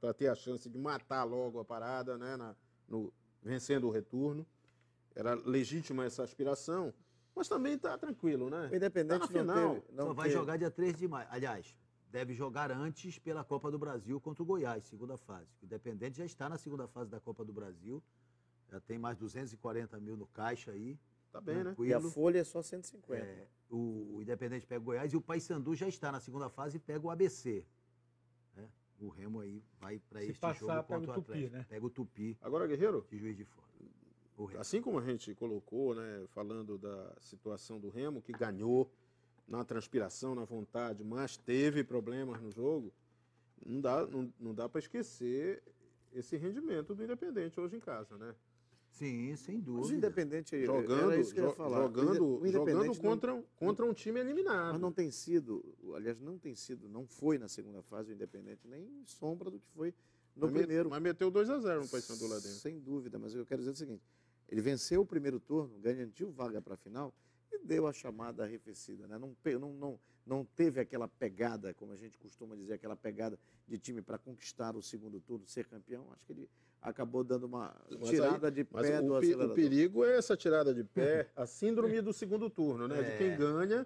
para ter a chance de matar logo a parada, né? Vencendo o retorno. Era legítima essa aspiração, mas também está tranquilo, né? O Independente não vai jogar dia 3 de maio. Aliás, deve jogar antes pela Copa do Brasil contra o Goiás, segunda fase. O Independente já está na segunda fase da Copa do Brasil. Já tem mais 240 mil no caixa aí. Tá bem, tranquilo. Né? E a folha é só 150. O Independente pega o Goiás e o Paysandu já está na segunda fase e pega o ABC. Né? O Remo aí vai para este jogo contra o Atlético. Né? Pega o Tupi. Agora, Guerreiro? De Juiz de Fora. Assim como a gente colocou, né, falando da situação do Remo, que ganhou na transpiração, na vontade, mas teve problemas no jogo, não dá para esquecer esse rendimento do Independente hoje em casa, né? Sim, sem dúvida. Mas o Independente jogando Independente contra um time eliminado. Mas não foi na segunda fase o Independente, nem sombra do que foi no primeiro. Mas meteu 2-0 no Paysandu lá dentro. Sem dúvida, mas eu quero dizer o seguinte, ele venceu o primeiro turno, garantiu vaga para a final e deu a chamada arrefecida, né? Não teve aquela pegada, como a gente costuma dizer, aquela pegada de time para conquistar o segundo turno, ser campeão. Acho que ele acabou dando uma tirada de pé do acelerador. O perigo é essa tirada de pé, a síndrome do segundo turno, né? De quem ganha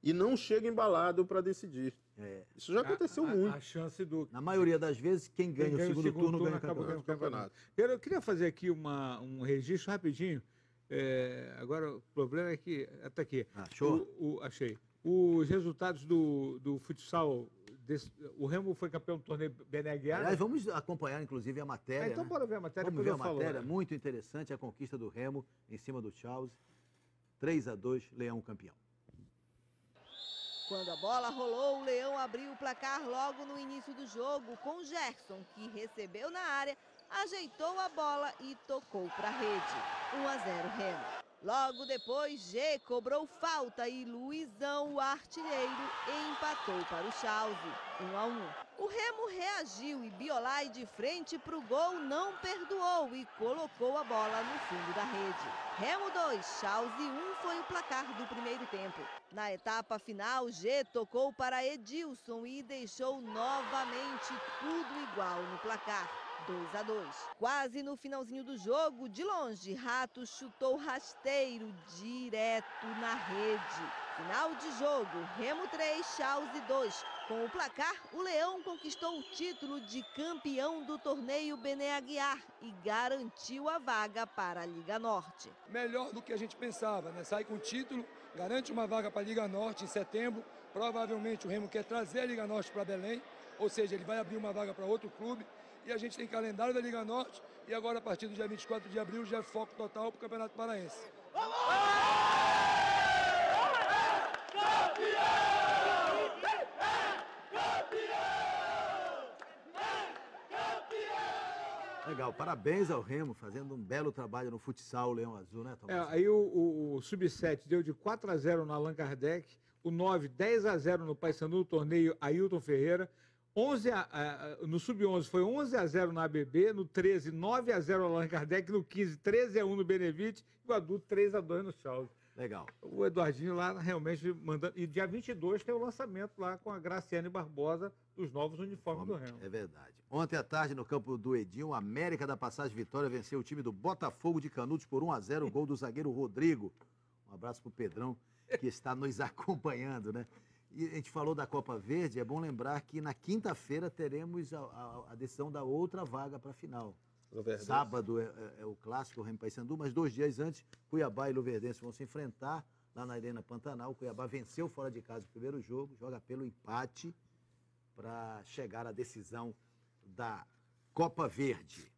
e não chega embalado para decidir. Isso já aconteceu muito. A chance do... Na maioria das vezes, quem ganha o segundo turno ganha o campeonato. Eu queria fazer aqui um registro rapidinho. Agora, o problema é que... Até aqui. Achou? Achei. Os resultados do futsal... o Remo foi campeão do torneio Bené Aguiar. Aliás, vamos acompanhar, inclusive, a matéria. Então, bora ver a matéria. Vamos ver a matéria. Muito interessante, a conquista do Remo em cima do Charles. 3-2, Leão campeão. Quando a bola rolou, o Leão abriu o placar logo no início do jogo, com Gerson, que recebeu na área, ajeitou a bola e tocou para a rede. 1-0 Remo. Logo depois, G cobrou falta e Luizão, o artilheiro, empatou para o Chauzi. 1-1. O Remo reagiu e Biolay, de frente para o gol, não perdoou e colocou a bola no fundo da rede. Remo 2, Chauzi 1 foi o placar do primeiro tempo. Na etapa final, G tocou para Edilson e deixou novamente tudo igual no placar. 2-2. Quase no finalzinho do jogo, de longe, Rato chutou rasteiro direto na rede. Final de jogo, Remo 3, Chauzi 2. Com o placar, o Leão conquistou o título de campeão do torneio Bené Aguiar e garantiu a vaga para a Liga Norte. Melhor do que a gente pensava, né? Sai com o título, garante uma vaga para a Liga Norte em setembro. Provavelmente o Remo quer trazer a Liga Norte para Belém, ou seja, ele vai abrir uma vaga para outro clube. E a gente tem calendário da Liga Norte e agora, a partir do dia 24 de abril, já é foco total para o Campeonato Paraense. Vamos! Legal, parabéns ao Remo, fazendo um belo trabalho no futsal, o Leão Azul, né, Tomás? Aí o Sub-7 deu de 4-0 no Allan Kardec, o 9, 10-0 no Paysandu, no torneio Ailton Ferreira. No Sub-11 foi 11-0 na ABB, no 13, 9-0 no Allan Kardec, no 15, 13-1 no Benevite e o adulto 3-2 no Chauzi. Legal. O Eduardinho lá realmente mandando. E dia 22 tem o lançamento lá com a Graciane Barbosa dos novos uniformes do Remo. É verdade. Ontem à tarde, no campo do Edinho, o América da Passagem Vitória venceu o time do Botafogo de Canudos por 1-0, o gol do zagueiro Rodrigo. Um abraço pro Pedrão, que está nos acompanhando, né? E a gente falou da Copa Verde, é bom lembrar que na quinta-feira teremos a decisão da outra vaga para a final. Sábado é o clássico, o Remo Paysandu, mas 2 dias antes, Cuiabá e Luverdense vão se enfrentar lá na Arena Pantanal. O Cuiabá venceu fora de casa o primeiro jogo, joga pelo empate para chegar à decisão da Copa Verde.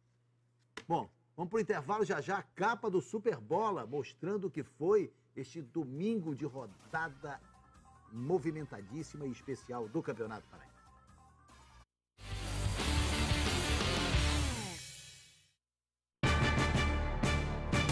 Bom, vamos para o intervalo já a capa do Super Bola, mostrando o que foi este domingo de rodada movimentadíssima e especial do Campeonato Paraense.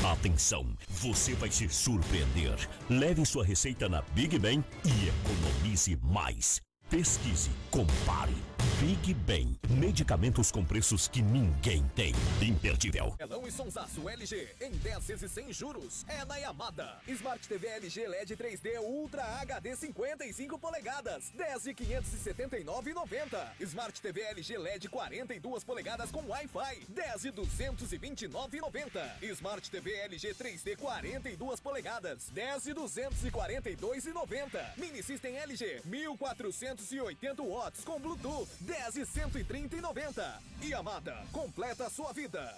Atenção, você vai se surpreender. Leve sua receita na Big Ben e economize mais. Pesquise, compare. Big Ben. Medicamentos com preços que ninguém tem. Imperdível. Melão e sonsaço LG em 10 vezes sem juros. É na Yamada. Smart TV LG LED 3D Ultra HD 55 polegadas. 10 de 579,90. Smart TV LG LED 42 polegadas com Wi-Fi. 10 de 229,90. Smart TV LG 3D 42 polegadas. 10 de 242,90. Mini System LG 1480 watts com Bluetooth. 10 e 130,90. Yamada, completa a sua vida.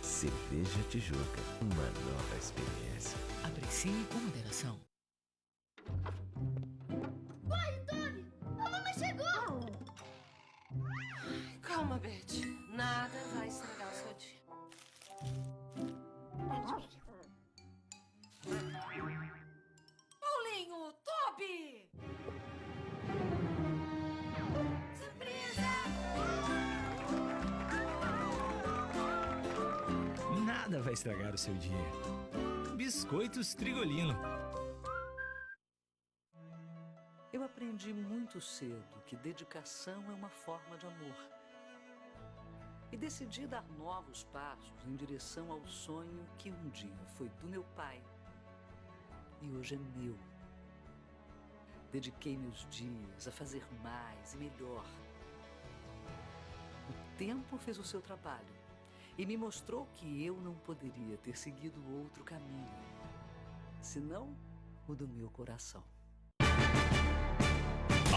Cerveja Tijuca, uma nova experiência. Aprecie com moderação. Corre, Toby! A mamãe chegou! Calma, Beth. Nada vai estragar o seu dia. Paulinho, Toby! Nada vai estragar o seu dia. Biscoitos Trigolino. Eu aprendi muito cedo que dedicação é uma forma de amor. E decidi dar novos passos em direção ao sonho que um dia foi do meu pai e hoje é meu. Dediquei meus dias a fazer mais e melhor. O tempo fez o seu trabalho e me mostrou que eu não poderia ter seguido outro caminho, senão o do meu coração.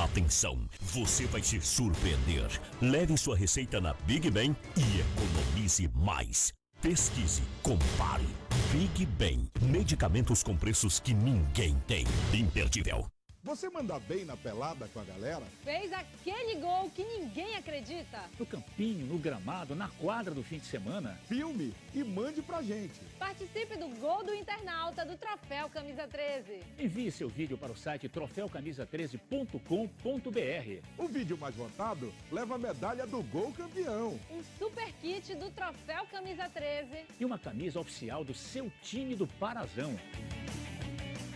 Atenção, você vai se surpreender. Leve sua receita na Big Ben e economize mais. Pesquise, compare. Big Ben. Medicamentos com preços que ninguém tem. Imperdível. Você manda bem na pelada com a galera? Fez aquele gol que ninguém acredita. No campinho, no gramado, na quadra do fim de semana. Filme e mande pra gente. Participe do Gol do Internauta do Troféu Camisa 13. Envie seu vídeo para o site troféucamisa13.com.br. O vídeo mais votado leva a medalha do Gol Campeão. Um super kit do Troféu Camisa 13. E uma camisa oficial do seu time do Parazão.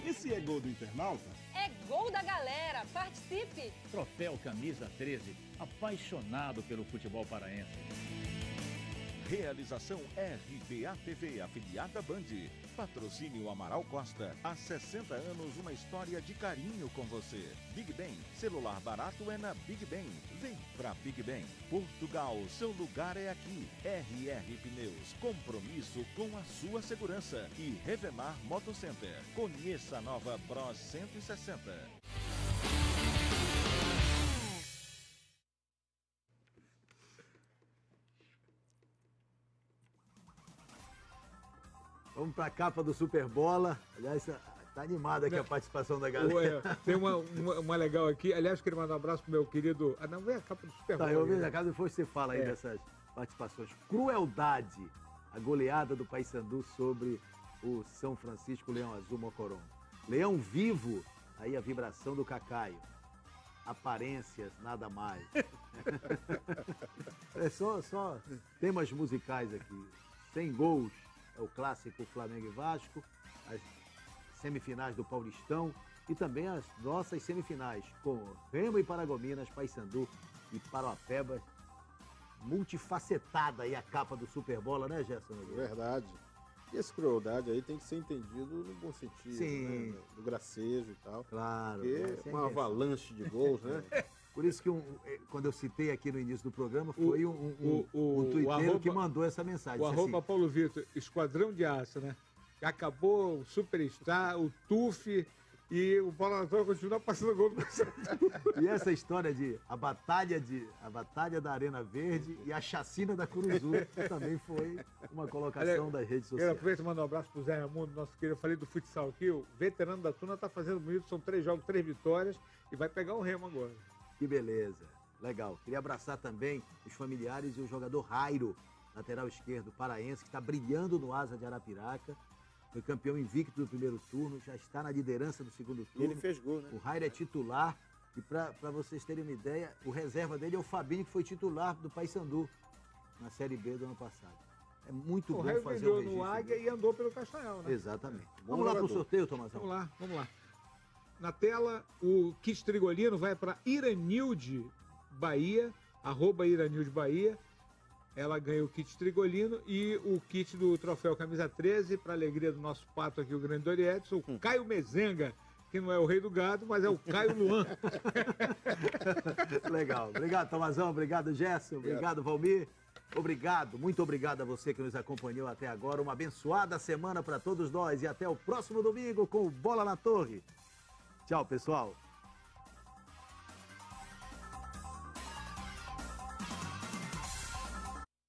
E se é gol do internauta? É gol da galera, participe! Troféu Camisa 13, apaixonado pelo futebol paraense. Realização RBA TV, afiliada Band. Patrocínio Amaral Costa. Há 60 anos, uma história de carinho com você. Big Ben, celular barato é na Big Ben. Vem pra Big Ben. Portugal, seu lugar é aqui. RR Pneus, compromisso com a sua segurança. E Revemar Motocenter. Conheça a nova Bros 160. Vamos para a capa do Superbola. Aliás, tá animada aqui a participação da galera. Tem uma legal aqui. Aliás, queria mandar um abraço pro meu querido... Ah, não, vem a capa do Superbola. Tá, eu vejo a capa, depois você fala aí dessas participações. Crueldade, a goleada do Paysandu sobre o São Francisco Leão Azul Mocoron. Leão vivo, aí a vibração do Cacaio. Aparências, nada mais. É só temas musicais aqui. 100 gols. É o clássico Flamengo e Vasco, as semifinais do Paulistão e também as nossas semifinais com Remo e Paragominas, Paysandu e Parauapebas. Multifacetada aí a capa do Superbola, né, Gerson? Verdade. E essa crueldade aí tem que ser entendido no bom sentido, sim, né? Do gracejo e tal. Claro. Porque uma avalanche de gols, né? Por isso que quando eu citei aqui no início do programa, foi um tuiteiro que mandou essa mensagem. O arroba assim, Paulo Vitor, Esquadrão de Aço, né? Acabou o Superstar, o Tuf, E o Bola na Torre continua passando gol do Paysandu. E essa história de a batalha da Arena Verde e a chacina da Curuzu também foi uma colocação das redes Eu sociais. aproveito e mando um abraço pro Zé Raimundo, nosso querido. Eu falei do futsal aqui, o veterano da Tuna tá fazendo bonito, são 3 jogos, 3 vitórias e vai pegar o Remo agora. Que beleza. Legal. Queria abraçar também os familiares e o jogador Rairo, lateral esquerdo paraense, que está brilhando no Asa de Arapiraca. Foi campeão invicto do primeiro turno, já está na liderança do segundo E turno. ele fez gol, né? O Rairo é titular. E para vocês terem uma ideia, o reserva dele é o Fabinho, que foi titular do Paysandu na Série B do ano passado. É muito O bom Raio fazer vendeu um registro. no Águia e andou pelo Castanhal, né? Exatamente. Bom Vamos lá para o jogador. sorteio, Tomazão? Vamos lá. Na tela, o kit Trigolino vai para Iranilde Bahia, @Iranilde Bahia. Ela ganha o kit Trigolino e o kit do troféu Camisa 13, para alegria do nosso pato aqui, o grande Dori Edson, o Caio Mezenga, que não é o rei do gado, mas é o Caio Luan. Legal. Obrigado, Tomazão. Obrigado, Gerson. Obrigado, Valmir. Obrigado, muito obrigado a você que nos acompanhou até agora. Uma abençoada semana para todos nós e até o próximo domingo com o Bola na Torre. Tchau, pessoal.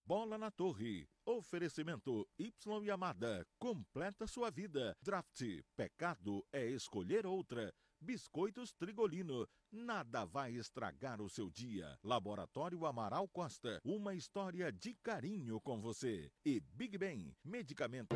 Bola na Torre. Oferecimento Y Yamada. Completa sua vida. Draft. Pecado é escolher outra. Biscoitos Trigolino. Nada vai estragar o seu dia. Laboratório Amaral Costa. Uma história de carinho com você. E Big Ben. Medicamento.